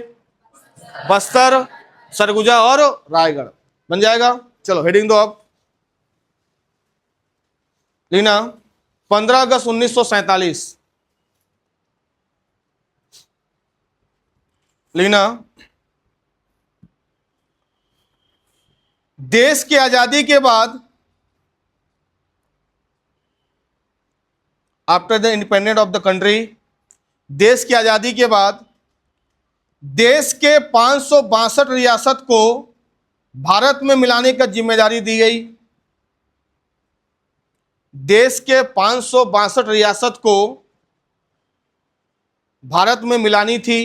[SPEAKER 1] बस्तर, सरगुजा और रायगढ़ बन जाएगा। चलो हेडिंग दो आप लिखना, 15 अगस्त 1947 लिखना। देश की आजादी के बाद, after the independent of the country, देश की आजादी के बाद देश के 562 रियासत को भारत में मिलाने का जिम्मेदारी दी गई। देश के 562 रियासत को भारत में मिलानी थी।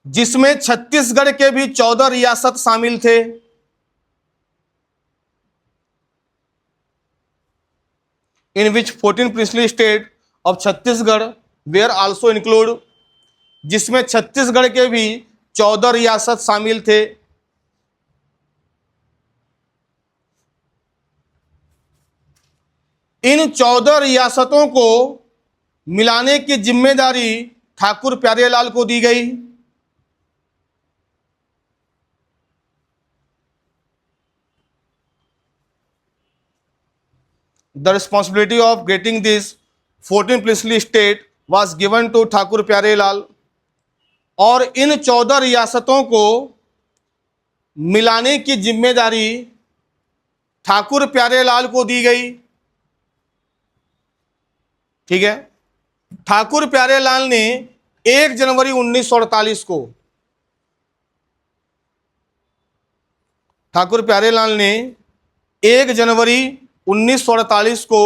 [SPEAKER 1] जिसमें छत्तीसगढ़ के भी 14 रियासत शामिल थे। इन विच 14 princely state of Chhattisgarh where also include, जिसमें छत्तीसगढ़ के भी 14 रियासत शामिल थे। इन 14 रियासतों को मिलाने की जिम्मेदारी ठाकुर प्यारेलाल को दी गई। The responsibility of getting this 14 princely state was given to Thakur Pyarelal, और इन 14 रियासतों को मिलाने की जिम्मेदारी ठाकुर प्यारेलाल को दी गई। ठीक है, ठाकुर प्यारेलाल ने 1 जनवरी 1948 को, ठाकुर प्यारेलाल ने 1 जनवरी 1948 को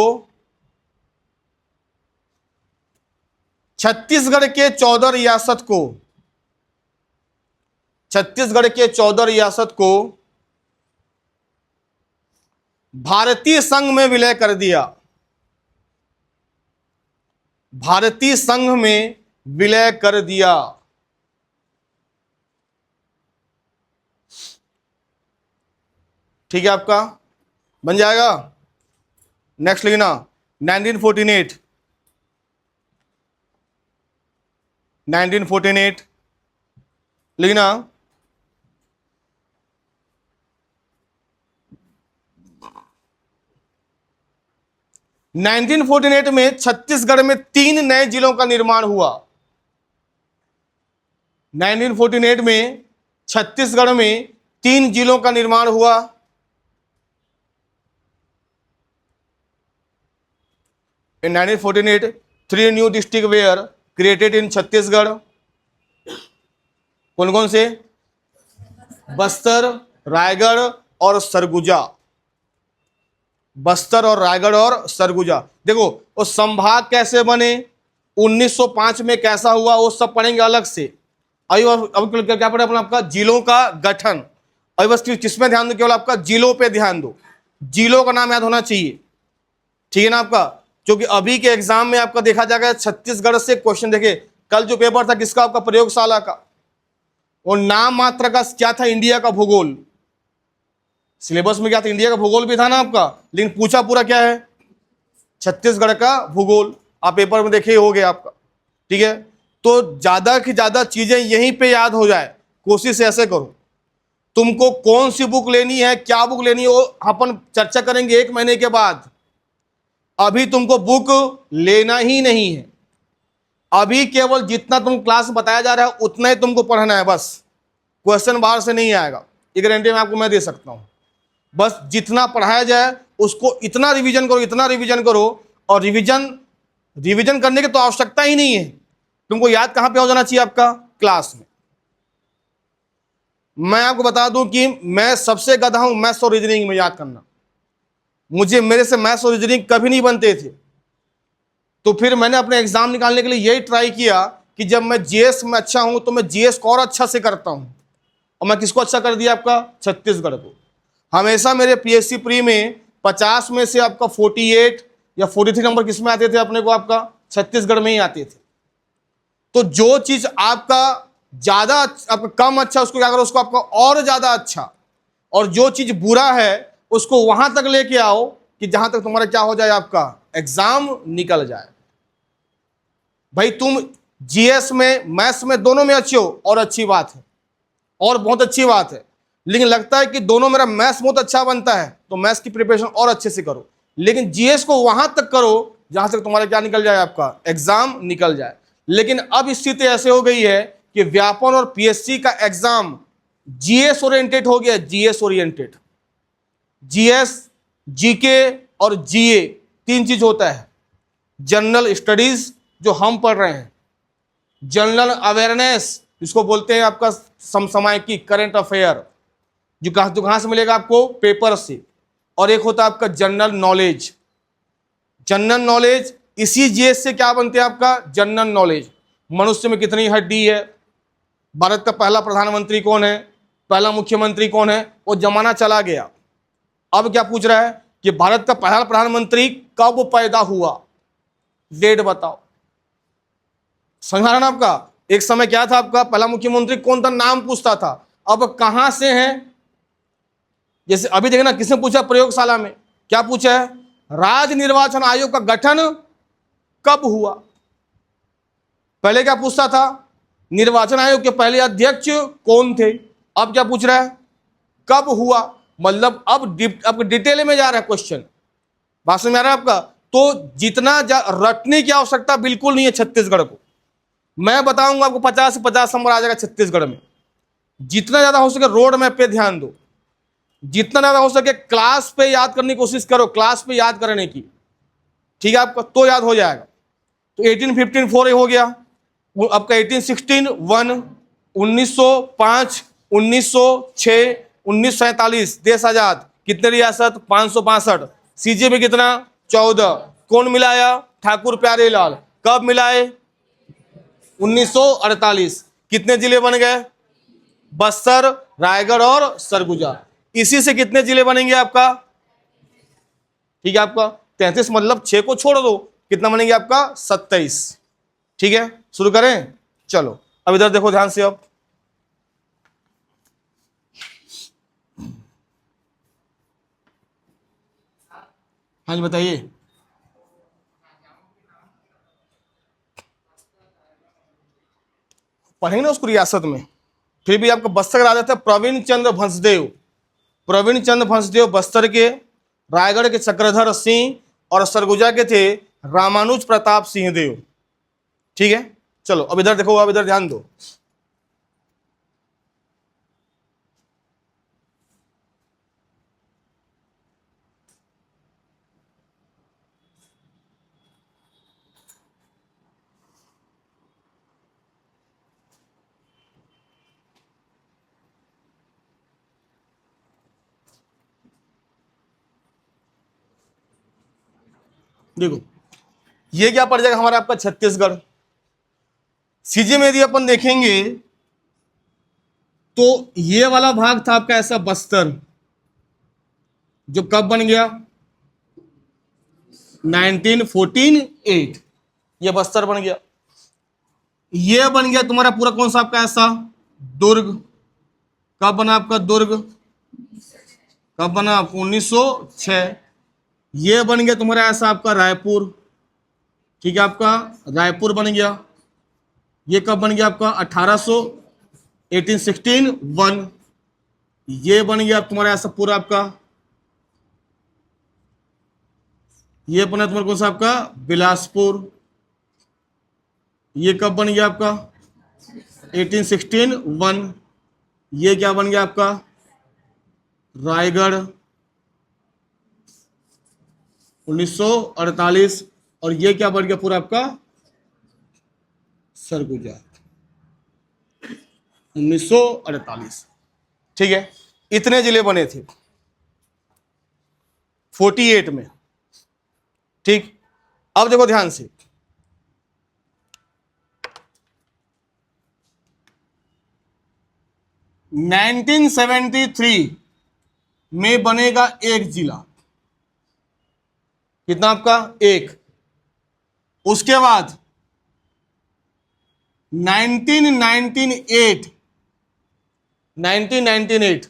[SPEAKER 1] छत्तीसगढ़ के 14 रियासत को, छत्तीसगढ़ के 14 रियासत को भारतीय संघ में विलय कर दिया, भारतीय संघ में विलय कर दिया। ठीक है, आपका बन जाएगा। नेक्स्ट लिखना 1948, 1948 लिखना। नाइनटीन 1948 में छत्तीसगढ़ में 3 नए जिलों का निर्माण हुआ। 1948 में छत्तीसगढ़ में 3 जिलों का निर्माण हुआ। In 1948, 3 new districts were created in Chhattisgarh. कौन कौन से? बस्तर, रायगढ़ और सरगुजा। बस्तर और रायगढ़ और सरगुजा। देखो वो संभाग कैसे बने, 1905 में कैसा हुआ, वो सब पढ़ेंगे अलग से। अब क्या पढ़े अपना, आपका जिलों का गठन। अभी बस किसमें ध्यान दो, केवल आपका जिलों पे ध्यान दो, जिलों का नाम याद होना चाहिए। ठीक है ना आपका, क्योंकि अभी के एग्जाम में आपका देखा जाएगा छत्तीसगढ़ से क्वेश्चन। देखे कल जो पेपर था किसका, आपका प्रयोगशाला का, और नाम मात्र का क्या था, इंडिया का भूगोल। सिलेबस में क्या था, इंडिया का भूगोल भी था ना आपका, लेकिन पूछा पूरा क्या है, छत्तीसगढ़ का भूगोल। आप पेपर में देखे हो गए आपका। ठीक है, तो ज्यादा की ज्यादा चीजें यहीं पे याद हो जाए, कोशिश ऐसे करो। तुमको कौन सी बुक लेनी है, क्या बुक लेनी है, वो अपन चर्चा करेंगे 1 महीने के बाद। अभी तुमको बुक लेना ही नहीं है, अभी केवल जितना तुम क्लास बताया जा रहा है उतना ही तुमको पढ़ना है बस। क्वेश्चन बाहर से नहीं आएगा, ये गारंटी में आपको मैं दे सकता हूं। बस जितना पढ़ाया जाए उसको इतना रिवीजन करो, इतना रिवीजन करो। और रिवीजन करने की तो आवश्यकता ही नहीं है, तुमको याद कहां पे हो जाना चाहिए, आपका क्लास में। मैं आपको बता दूं कि मैं सबसे गधा हूं मैथ्स और रीजनिंग में याद करना। मेरे से मैथ्स और रीजनिंग कभी नहीं बनते थे, तो फिर मैंने अपने एग्जाम निकालने के लिए यही ट्राई किया कि जब मैं जीएस में अच्छा हूं तो मैं जीएस को और अच्छा से करता हूं। और मैं किसको अच्छा कर दिया, आपका छत्तीसगढ़ को। हमेशा मेरे पीएससी प्री में 50 में से आपका 48 या 43 नंबर किस में आते थे अपने को, आपका छत्तीसगढ़ में ही आते थे। तो जो चीज आपका ज्यादा आपका कम अच्छा, उसको क्या करो, उसको आपका और ज्यादा अच्छा। और जो चीज बुरा है उसको वहां तक लेके आओ कि जहां तक तुम्हारा क्या हो जाए, आपका एग्जाम निकल जाए। भाई तुम जीएस में, मैथ्स में, दोनों में अच्छे हो और अच्छी बात है, और बहुत अच्छी बात है। लेकिन लगता है कि दोनों मेरा मैथ्स बहुत अच्छा बनता है तो मैथ्स की प्रिपरेशन और अच्छे से करो, लेकिन जीएस को वहां तक करो जहां तक तुम्हारा क्या निकल जाए, आपका एग्जाम निकल जाए। लेकिन अब स्थिति ऐसे हो गई है कि व्यापन और पीएससी का एग्जाम जीएस ओरिएंटेड हो गया, जीएस ओरिएंटेड। जीएस, जीके और जीए 3 चीज होता है। जनरल स्टडीज जो हम पढ़ रहे हैं, जनरल अवेयरनेस जिसको बोलते हैं आपका समसामयिकी, करंट अफेयर, जो कहां से मिलेगा आपको, पेपर से। और एक होता है आपका जनरल नॉलेज। जनरल नॉलेज इसी जीएस से क्या बनते हैं, आपका जनरल नॉलेज। मनुष्य में कितनी हड्डी है, भारत का पहला प्रधानमंत्री कौन है, पहला मुख्यमंत्री कौन है, वो जमाना चला गया। अब क्या पूछ रहा है कि भारत का पहला प्रधानमंत्री कब पैदा हुआ, डेट बताओ। समझ रहा ना आपका, एक समय क्या था, आपका पहला मुख्यमंत्री कौन था, नाम पूछता था। अब कहां से है, जैसे अभी देखना किसने पूछा प्रयोगशाला में, क्या पूछा है, राज्य निर्वाचन आयोग का गठन कब हुआ। पहले क्या पूछता था, निर्वाचन आयोग के पहले अध्यक्ष कौन थे। अब क्या पूछ रहा है, कब हुआ। मतलब अब डिटेल में जा रहा है क्वेश्चन। बात समझ में आ रहा है आपका? तो जितना रटने की आवश्यकता बिल्कुल नहीं है छत्तीसगढ़ को। मैं बताऊंगा आपको 50 से 50 नंबर आ जाएगा छत्तीसगढ़ में। जितना ज्यादा हो सके रोड मैप पे ध्यान दो, जितना ज्यादा हो सके क्लास पे याद करने की कोशिश करो, क्लास पे याद करने की, ठीक है आपका, तो याद हो जाएगा। तो 1815 4 हो गया, आपका 1816 1, 1905, 1906, 1947 देश आजाद, कितने रियासत 562, सीजे में कितना 14, कौन मिलाया ठाकुर प्यारे लाल, कब मिलाए 1948, कितने जिले बन गए बस्तर, रायगढ़ और सरगुजा, इसी से कितने जिले बनेंगे आपका, ठीक है आपका 33, मतलब 6 को छोड़ दो, कितना बनेंगे आपका 27, ठीक है। शुरू करें, चलो अब इधर देखो ध्यान से। अब हाँ जी बताइए, पढ़ेंगे ना उसको रियासत में, फिर भी आपका बस्तर का राजा था प्रवीण चंद्र भंसदेव, प्रवीण चंद्र भंसदेव बस्तर के, रायगढ़ के चक्रधर सिंह और सरगुजा के थे रामानुज प्रताप सिंह देव, ठीक है। चलो अब इधर देखो, अब इधर ध्यान दो। देखो ये क्या पड़ जाएगा हमारा आपका छत्तीसगढ़। सीजे में यदि अपन देखेंगे तो ये वाला भाग था आपका ऐसा बस्तर, जो कब बन गया 1948, ये बस्तर बन गया। ये बन गया तुम्हारा पूरा कौन सा आपका ऐसा दुर्ग, कब बना आपका दुर्ग, कब बना 1906। ये बन गया तुम्हारा ऐसा आपका रायपुर, ठीक है आपका रायपुर बन गया। ये कब बन गया आपका 1816 1। ये बन गया तुम्हारा ऐसा पूरा आपका, ये बना तुम्हारा कौन सा आपका बिलासपुर। ये कब बन गया आपका 1816 1। ये क्या बन गया आपका रायगढ़ 1948। और ये क्या बन गया पूरा आपका सरगुजा 1948, ठीक है। इतने जिले बने थे 48 में, ठीक। अब देखो ध्यान से, नाइनटीन 1973 में बनेगा एक जिला, कितना आपका एक। उसके बाद 1998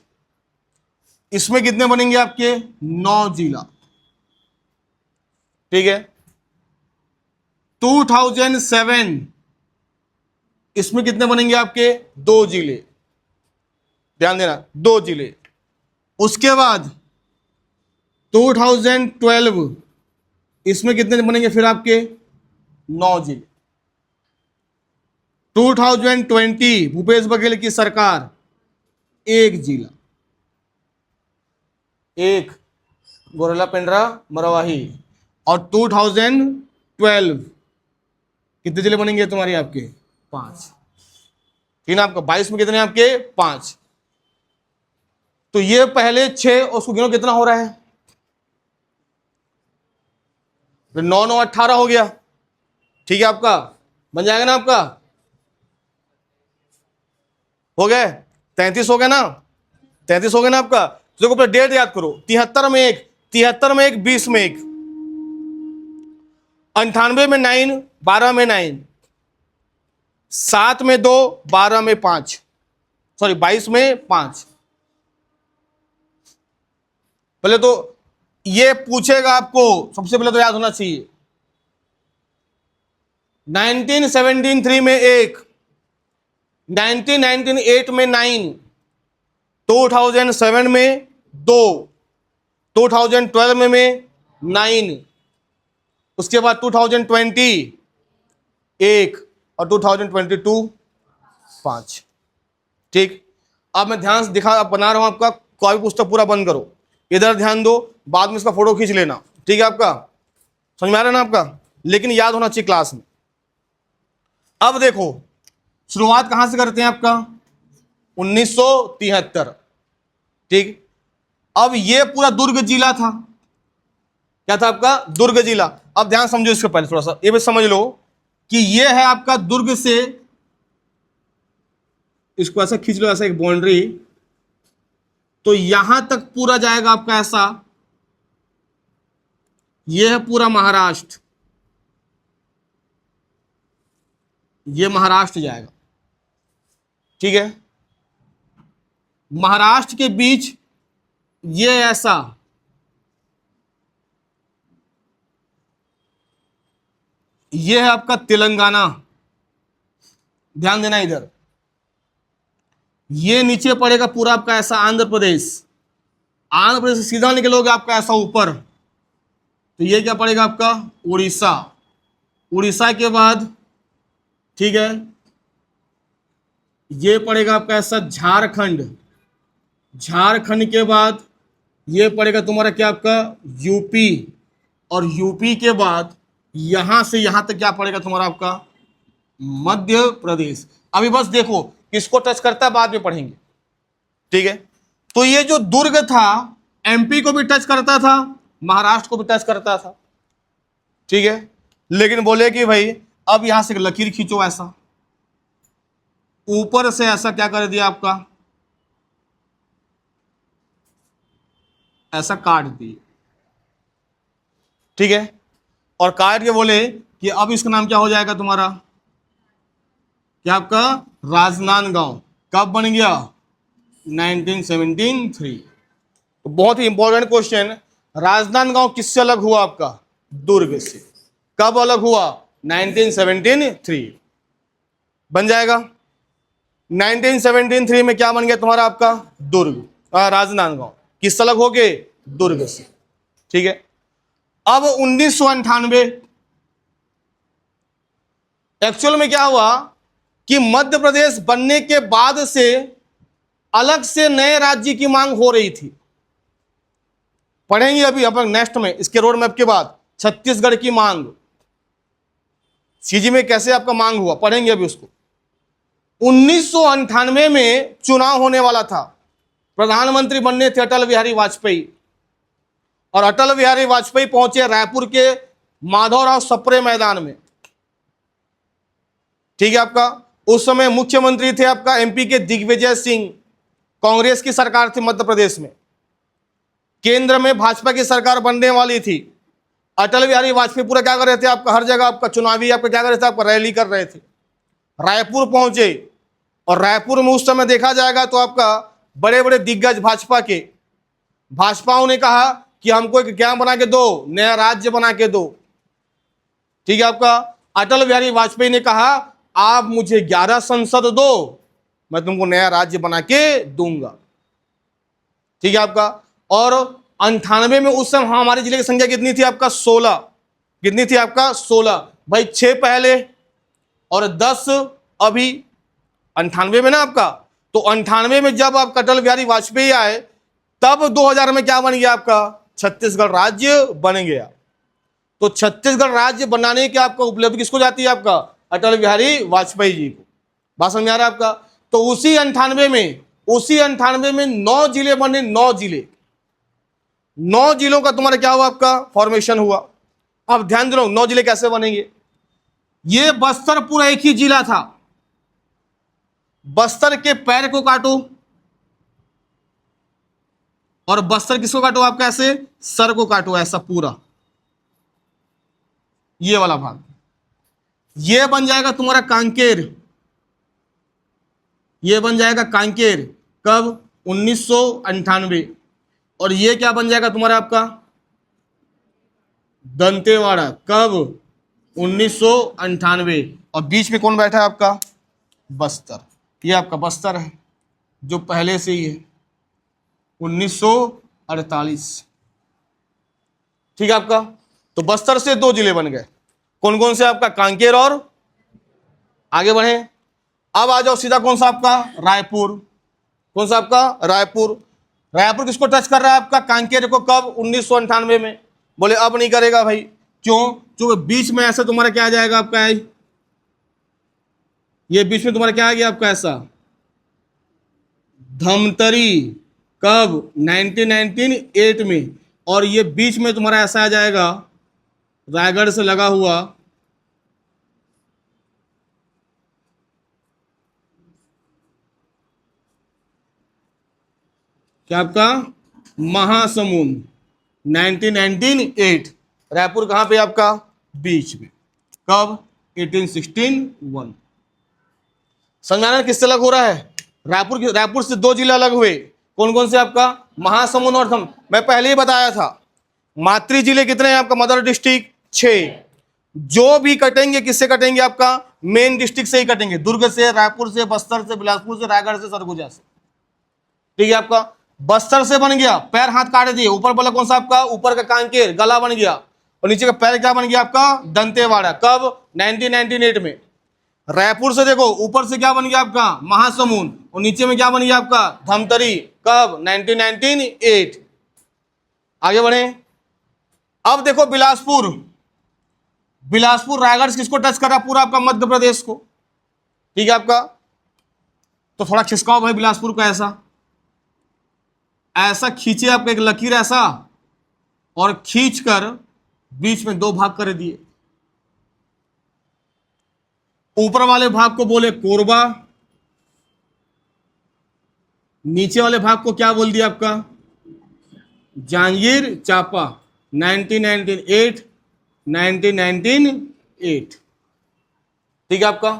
[SPEAKER 1] इसमें कितने बनेंगे आपके 9 जिला, ठीक है। 2007 इसमें कितने बनेंगे आपके 2 जिले, ध्यान देना 2 जिले। उसके बाद 2012 इसमें कितने बनेंगे फिर आपके 9 जिले। 2020 भूपेश बघेल की सरकार 1 जिला, 1 गोरेला पेंड्रा मरवाही। और 2012 कितने जिले बनेंगे तुम्हारे आपके 5, ठीक ना आपका 22 में कितने आपके 5। तो ये पहले 6 और उसको गिनो कितना हो रहा है, 9 9 18 हो गया, ठीक है आपका बन जाएगा ना आपका, हो गए 33 हो गया ना, 33 हो गया ना आपका। तो देखो डेट याद करो, 73 में 1, 73 में 1, 20 में 1, 98 में 9, 12 में 9, 7 में 2, 12 में 5, सॉरी 22 में 5। पहले तो ये पूछेगा आपको, सबसे पहले तो याद होना चाहिए 1973 में 1, 1998 में 9, 2007 में 2, 2012 में 9, उसके बाद 2020 1 और 2022 5। ठीक, अब मैं ध्यान से दिखा बना रहा हूं आपका, कोई भी पुस्तक पूरा बंद करो, इधर ध्यान दो, बाद में इसका फोटो खींच लेना। ठीक है, आपका समझ में आ रहा है ना आपका, लेकिन याद होना चाहिए क्लास में। अब देखो शुरुआत कहां से करते हैं आपका 1973। ठीक, अब ये पूरा दुर्ग जिला था, क्या था आपका दुर्ग जिला। अब ध्यान समझो इसके पहले थोड़ा सा ये भी समझ लो कि ये है आपका दुर्ग से, इसको ऐसा खींच लो, ऐसा एक बाउंड्री, तो यहां तक पूरा जाएगा आपका ऐसा, ये है पूरा महाराष्ट्र, ये महाराष्ट्र जाएगा। ठीक है, महाराष्ट्र के बीच ये ऐसा, ये है आपका तेलंगाना, ध्यान देना इधर, ये नीचे पड़ेगा पूरा आपका ऐसा आंध्र प्रदेश, आंध्र प्रदेश से सीधा निकलोगे आपका ऐसा ऊपर, तो ये क्या पड़ेगा आपका उड़ीसा, उड़ीसा के बाद ठीक है ये पड़ेगा आपका ऐसा झारखंड, झारखंड के बाद ये पड़ेगा तुम्हारा क्या आपका यूपी, और यूपी के बाद यहां से यहां तक क्या पड़ेगा तुम्हारा आपका मध्य प्रदेश। अभी बस देखो किसको टच करता है बाद में पढ़ेंगे। ठीक है, तो ये जो दुर्ग था एमपी को भी टच करता था, महाराष्ट्र को भी टच करता था। ठीक है, लेकिन बोले कि भाई अब यहां से लकीर खींचो, ऐसा ऊपर से ऐसा क्या कर दिया आपका, ऐसा काट दिए। ठीक है, और काट के बोले कि अब इसका नाम क्या हो जाएगा तुम्हारा, क्या आपका राजनांदगांव। कब बन गया 1973। तो बहुत ही इंपॉर्टेंट क्वेश्चन, राजनांदगांव किससे अलग हुआ आपका दुर्ग से, कब अलग हुआ 1973 बन जाएगा। 1973 में क्या बन गया तुम्हारा आपका दुर्ग, राजनांदगांव किससे अलग हो गए दुर्ग से। ठीक है, अब 1998 एक्चुअल में क्या हुआ कि मध्य प्रदेश बनने के बाद से अलग से नए राज्य की मांग हो रही थी। पढ़ेंगे अभी अपन नेक्स्ट में इसके रोड मैप के बाद छत्तीसगढ़ की मांग, सीजी में कैसे आपका मांग हुआ पढ़ेंगे अभी उसको। 1998 में चुनाव होने वाला था, प्रधानमंत्री बनने थे अटल बिहारी वाजपेयी, और अटल बिहारी वाजपेयी पहुंचे रायपुर के माधवराव सप्रे मैदान में। ठीक है, आपका उस समय मुख्यमंत्री थे आपका एमपी के दिग्विजय सिंह, कांग्रेस की सरकार थी मध्य प्रदेश में, केंद्र में भाजपा की सरकार बनने वाली थी। अटल बिहारी वाजपेयी पूरा क्या कर रहे थे आपका हर जगह आपका चुनावी आपका क्या कर रहे थे आपका रैली कर रहे थे। रायपुर पहुंचे, और रायपुर में उस समय देखा जाएगा तो आपका बड़े बड़े दिग्गज भाजपा के, भाजपाओं ने कहा कि हमको एक क्या बना के दो, नया राज्य बना के दो। ठीक है, आपका अटल बिहारी वाजपेयी ने कहा आप मुझे 11 सांसद दो, मैं तुमको नया राज्य बना के दूंगा। ठीक है, आपका और 98 में उस समय हमारे जिले की संख्या कितनी थी आपका 16, कितनी थी आपका 16 भाई, 6 पहले और 10 अभी 98 में ना आपका। तो 98 में जब आप अटल बिहारी वाजपेयी आए तब 2000 में क्या बन गया आपका छत्तीसगढ़ राज्य बन गया। तो छत्तीसगढ़ राज्य बनाने की आपका उपलब्धि किसको जाती है आपका अटल बिहारी वाजपेयी जी को। बात समझ आ रहा है आपका। तो उसी 98 में 9 जिले बने, 9 जिले, 9 जिलों का तुम्हारा क्या हुआ आपका फॉर्मेशन हुआ। अब ध्यान दो 9 जिले कैसे बनेंगे। ये बस्तर पूरा एक ही जिला था, बस्तर के पैर को काटो और बस्तर किसको काटो आपका ऐसे सर को काटो, ऐसा पूरा ये वाला भाग, ये बन जाएगा तुम्हारा कांकेर, ये बन जाएगा कांकेर कब 1998। और ये क्या बन जाएगा तुम्हारा आपका दंतेवाड़ा कब 1998। और बीच में कौन बैठा है आपका बस्तर, ये आपका बस्तर है जो पहले से ही है 1948। ठीक है आपका। तो बस्तर से 2 जिले बन गए, कौन कौन से आपका, कांकेर और, आगे बढ़े। अब आ जाओ सीधा, कौन सा आपका, रायपुर। कौन सा आपका, रायपुर। रायपुर किसको टच कर रहा है आपका, कांकेर को, कब, 1998 में। बोले अब नहीं करेगा भाई, क्यों, क्योंकि बीच में ऐसा तुम्हारा क्या आ जाएगा आपका, ये बीच में तुम्हारा क्या आ गया आपका ऐसा, धमतरी, कब, 1998 में। और ये बीच में तुम्हारा ऐसा आ जाएगा, रायगढ़ से लगा हुआ, क्या आपका, महासमुंद, 1998। रायपुर कहां पे आपका, बीच में, कब, 1861। संज्ञान किससे अलग हो रहा है, रायपुर से 2 जिले अलग हुए, कौन कौन से आपका, महासमुंद और धम। मैं पहले ही बताया था, मातृ जिले कितने हैं आपका, मदर डिस्ट्रिक्ट 6। जो भी कटेंगे किससे कटेंगे आपका, मेन डिस्ट्रिक्ट से ही कटेंगे, दुर्ग से, रायपुर से, बस्तर से, बिलासपुर से, रायगढ़ से, सरगुजा से। ठीक है आपका, बस्तर से बन गया, पैर हाथ काट दिए, ऊपर बोला कौन सा आपका, ऊपर का कांकेर, गला बन गया, और नीचे का पैर क्या बन गया आपका, दंतेवाड़ा, कब, 1998 में। रायपुर से देखो, ऊपर से क्या बन गया आपका, महासमुंद, और नीचे में क्या बन गया आपका, धमतरी, कब, 1998। आगे बढ़े। अब देखो बिलासपुर, बिलासपुर रायगढ़ किसको टच कर रहा है, पूरा आपका मध्य प्रदेश को। ठीक है आपका, तो थोड़ा खिसकाओ भाई बिलासपुर का, ऐसा ऐसा खींचे आपका एक लकीर ऐसा, और खींचकर बीच में 2 भाग कर दिए। ऊपर वाले भाग को बोले कोरबा, नीचे वाले भाग को क्या बोल दिया आपका, जांजगीर चांपा, 1998। 1998। ठीक है आपका।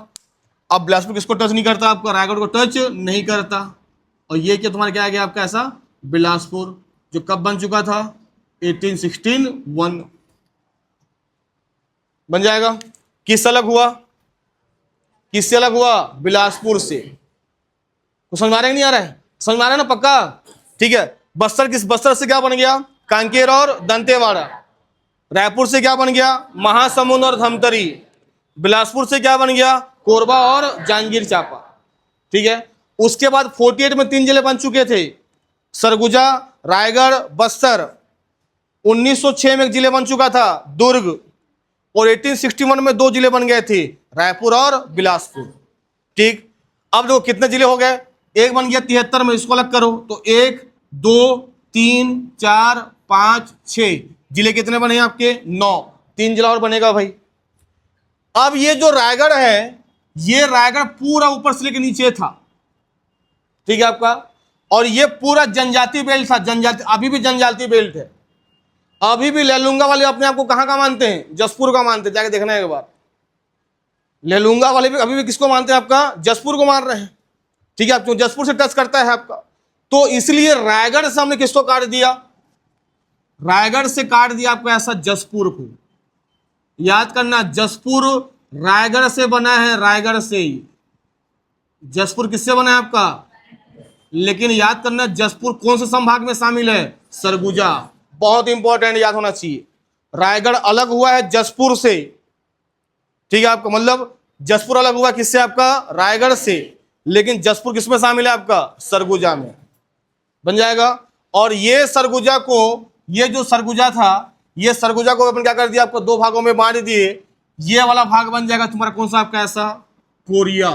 [SPEAKER 1] अब बिलासपुर किसको टच नहीं करता आपका, रायगढ़ को टच नहीं करता। और ये क्या तुम्हारा क्या आ गया आपका ऐसा, बिलासपुर, जो कब बन चुका था, 1861 बन जाएगा। किससे अलग हुआ, किससे अलग हुआ, बिलासपुर से। तो समझ आ रहा है नहीं आ रहा है, समझ आ रहा है ना पक्का। ठीक है, बस्तर से क्या बन गया, कांकेर और दंतेवाड़ा। रायपुर से क्या बन गया, महासमुंद और धमतरी। बिलासपुर से क्या बन गया, कोरबा और जांजगीर चांपा। ठीक है, उसके बाद 48 में 3 जिले बन चुके थे, सरगुजा, रायगढ़, बस्तर। 1906 में एक जिले बन चुका था, दुर्ग। और 1861 में 2 जिले बन गए थे, रायपुर और बिलासपुर। ठीक, अब देखो कितने जिले हो गए, एक बन गया 73 में, इसको अलग करो तो 1 2 3 4 5 6 जिले कितने बने आपके, 9। 3 जिला और बनेगा भाई। अब ये जो रायगढ़ है, ये रायगढ़ पूरा ऊपर से लेकर नीचे था। ठीक है आपका, और ये पूरा जनजाति बेल्ट था, जनजाति, अभी भी जनजाति बेल्ट है। अभी भी लेलुंगा वाले अपने आप को कहां का मानते हैं, जसपुर का मानते हैं, जाके देखना है एक बार। लेलुंगा वाले भी अभी भी किसको मानते हैं आपका, जसपुर को मान रहे हैं। ठीक है, आप क्यों, जसपुर से टच करता है आपका, तो इसलिए रायगढ़ से हमने किसको काट दिया, रायगढ़ से काट दिया आपको ऐसा जसपुर को। याद करना, जसपुर रायगढ़ से बना है, रायगढ़ से ही। जसपुर किससे बना है आपका, लेकिन याद करना जसपुर कौन से संभाग में शामिल है, सरगुजा। बहुत इंपॉर्टेंट, याद होना चाहिए। रायगढ़ अलग हुआ है जसपुर से। ठीक है आपका, मतलब जसपुर अलग हुआ किससे आपका, रायगढ़ से, लेकिन जसपुर किसमें शामिल है आपका, सरगुजा में बन जाएगा। और ये सरगुजा को, ये जो सरगुजा था, ये सरगुजा को अपन क्या कर दिया आपको, 2 भागों में बांट दिए। ये वाला भाग बन जाएगा तुम्हारा कौन सा आपका ऐसा, कोरिया।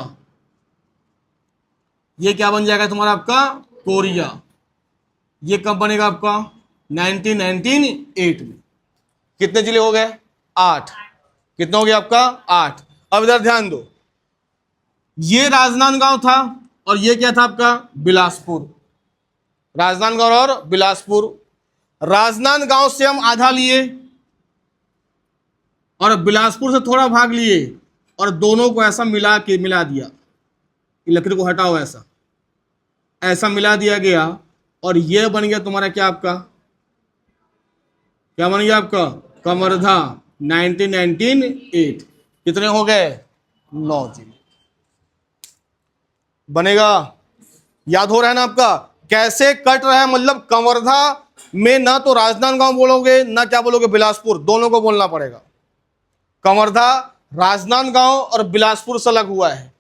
[SPEAKER 1] ये क्या बन जाएगा तुम्हारा आपका, कोरिया। ये कब बनेगा आपका, 1998 में। कितने जिले हो गए, 8। कितना हो गया आपका, 8। अब इधर ध्यान दो, ये राजनांदगांव था और ये क्या था आपका, बिलासपुर। राजनांदगांव और बिलासपुर। राजनांदगांव से हम आधा लिए और बिलासपुर से थोड़ा भाग लिए, और दोनों को ऐसा मिला दिया। लकड़ी को हटाओ, ऐसा मिला दिया गया, और ये बन गया तुम्हारा क्या आपका, क्या बन गया आपका, कवर्धा, 1998। कितने हो गए, 9 जिले बनेगा। याद हो रहा है ना आपका, कैसे कट रहा है, मतलब कवर्धा में ना तो राजनांदगांव बोलोगे ना क्या बोलोगे बिलासपुर, दोनों को बोलना पड़ेगा। कवर्धा राजनांदगांव और बिलासपुर से अलग हुआ है।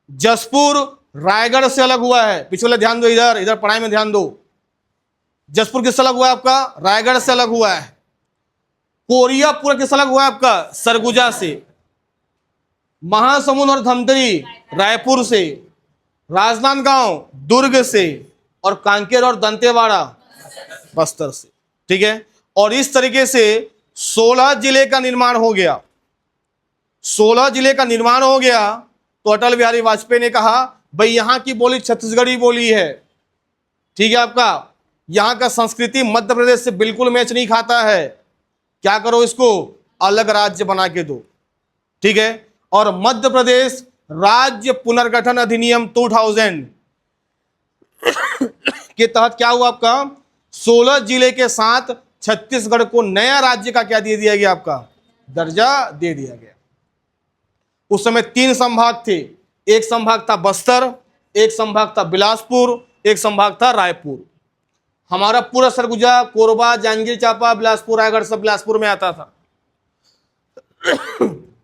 [SPEAKER 1] जसपुर रायगढ़ से अलग हुआ है। पिछले ध्यान दो, इधर इधर पढ़ाई में ध्यान दो। जसपुर किससे अलग हुआ है आपका? रायगढ़ से अलग हुआ है। कोरियापुर किससे अलग हुआ है आपका? सरगुजा से। महासमुंद और धमतरी रायपुर से। राजनांदगांव दुर्ग से। और कांकेर और दंतेवाड़ा बस्तर से। ठीक है, और इस तरीके से 16 जिले का निर्माण हो गया। 16 जिले का निर्माण हो गया तो अटल बिहारी वाजपेयी ने कहा भाई यहां की बोली छत्तीसगढ़ी बोली है। ठीक है, आपका यहां का संस्कृति मध्य प्रदेश से बिल्कुल मैच नहीं खाता है। क्या करो, इसको अलग राज्य बना के दो। ठीक है, और मध्य प्रदेश राज्य पुनर्गठन अधिनियम 2000 के तहत क्या हुआ आपका? 16 जिले के साथ छत्तीसगढ़ को नया राज्य का क्या दे दिया गया? आपका दर्जा दे दिया गया। उस समय 3 संभाग थे। एक संभाग था बस्तर, एक संभाग था बिलासपुर, एक संभाग था रायपुर। हमारा पूरा सरगुजा, कोरबा, जांजगीर चांपा, बिलासपुर, रायगढ़ सब बिलासपुर में आता था।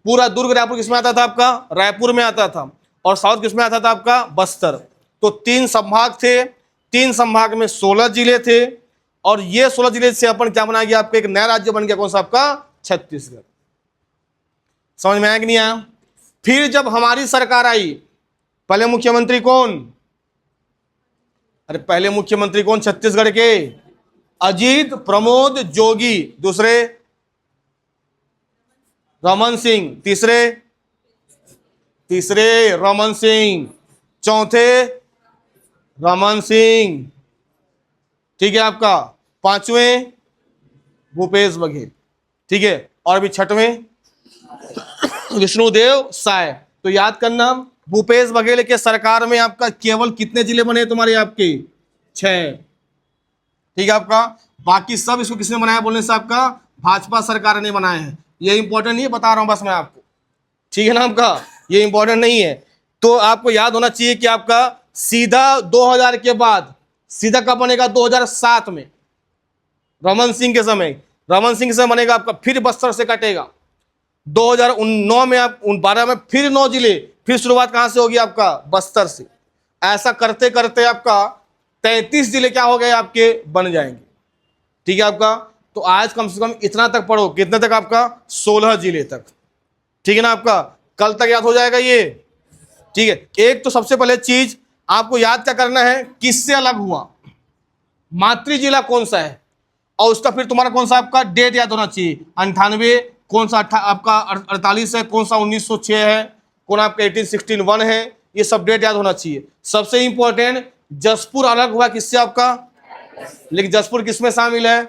[SPEAKER 1] पूरा दुर्ग रायपुर किसमें आता था? आपका रायपुर में आता था। और साउथ किसमें आता था? आपका बस्तर। तो 3 संभाग थे। 3 संभाग में 16 जिले थे। और ये 16 जिले से अपन क्या बना गया? आपका एक नया राज्य बन गया। कौन सा? आपका छत्तीसगढ़। समझ में आया कि नहीं आया? फिर जब हमारी सरकार आई, पहले मुख्यमंत्री कौन? अरे पहले मुख्यमंत्री कौन छत्तीसगढ़ के? अजीत प्रमोद जोगी। दूसरे रमन सिंह। तीसरे रमन सिंह। चौथे रमन सिंह। ठीक है, आपका 5वें भूपेश बघेल। ठीक है, और भी 6वें विष्णुदेव साय। तो याद करना, भूपेश बघेल के सरकार में आपका केवल कितने जिले बने तुम्हारे? आपके 6। ठीक है, आपका बाकी सब इसको किसने बनाया बोलने से? आपका भाजपा सरकार ने बनाए हैं। ये इंपॉर्टेंट नहीं है, बता रहा हूं बस मैं आपको। ठीक है ना, आपका ये इंपॉर्टेंट नहीं है। तो आपको याद होना चाहिए कि आपका सीधा 2000 के बाद सीधा कब बनेगा? 2007 में रमन सिंह के समय। रमन सिंह से बनेगा आपका, फिर बस्तर से कटेगा। 2009 में आप 12 में फिर 9 जिले। फिर शुरुआत कहां से होगी? आपका बस्तर से। ऐसा करते करते आपका 33 जिले क्या हो गए? आपके बन जाएंगे। ठीक है, आपका तो आज कम से कम इतना तक पढ़ो। कितने तक? आपका 16 जिले तक। ठीक है ना, आपका कल तक याद हो जाएगा ये। ठीक है, एक तो सबसे पहले चीज आपको याद क्या करना है? किससे अलग हुआ, मातृ जिला कौन सा है, और उसका फिर तुम्हारा कौन सा आपका डेट याद होना चाहिए। 98 कौन सा, आपका 48 है, कौन सा 1906 है, कौन आपका 1861 है। ये सब डेट याद होना चाहिए। सबसे इंपॉर्टेंट, जसपुर अलग हुआ किससे? आपका, लेकिन जसपुर किसमें शामिल है?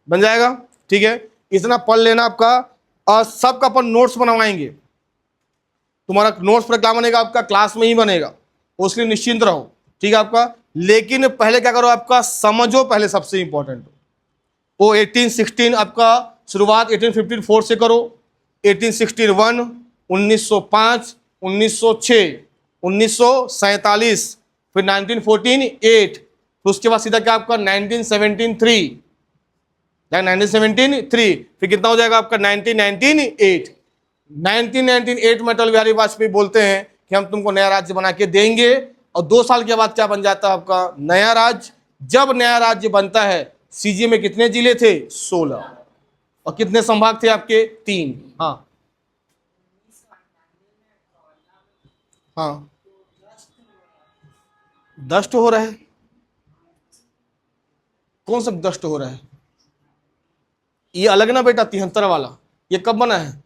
[SPEAKER 1] बन जाएगा। ठीक है, इतना पढ़ लेना आपका। और सबका अपन नोट्स बनवाएंगे। तुम्हारा नोट्स पर क्या बनेगा? आपका क्लास में ही बनेगा, उसके लिए निश्चिंत रहो। ठीक है, आपका लेकिन पहले क्या करो? आपका समझो पहले, सबसे इंपॉर्टेंट वो 1816 आपका शुरुआत 1854 से करो। 1861, 1905, 1906, 1947, फिर 1914 8, फिर उसके बाद सीधा क्या आपका 1973, 1973, फिर कितना हो जाएगा आपका 1998। 1998 में अटल बिहारी वाजपेयी बोलते हैं कि हम तुमको नया राज्य बना के देंगे। और 2 साल के बाद क्या बन जाता है? आपका नया राज्य। जब नया राज्य बनता है, सीजी में कितने जिले थे? 16। और कितने संभाग थे आपके? 3। हाँ हाँ, दस्ट हो रहा है। कौन सा दस्ट हो रहा है? ये अलग ना बेटा, 73 वाला। ये कब बना है?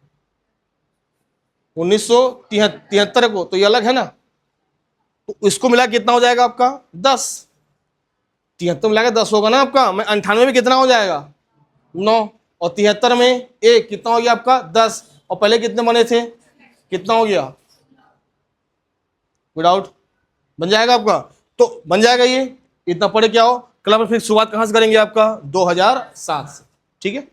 [SPEAKER 1] 1973 को। तो ये अलग है ना। तो इसको मिला कितना हो जाएगा आपका? 10। 73 मिला के 10 होगा ना आपका। मैं 98 में कितना हो जाएगा? 9। और 73 में 1 कितना हो गया आपका? 10। और पहले कितने बने थे? कितना हो गया? विदाउट बन जाएगा आपका। तो बन जाएगा ये। इतना पढ़े क्या हो। कल फिर शुरुआत कहां से करेंगे? आपका 2007 से। ठीक है।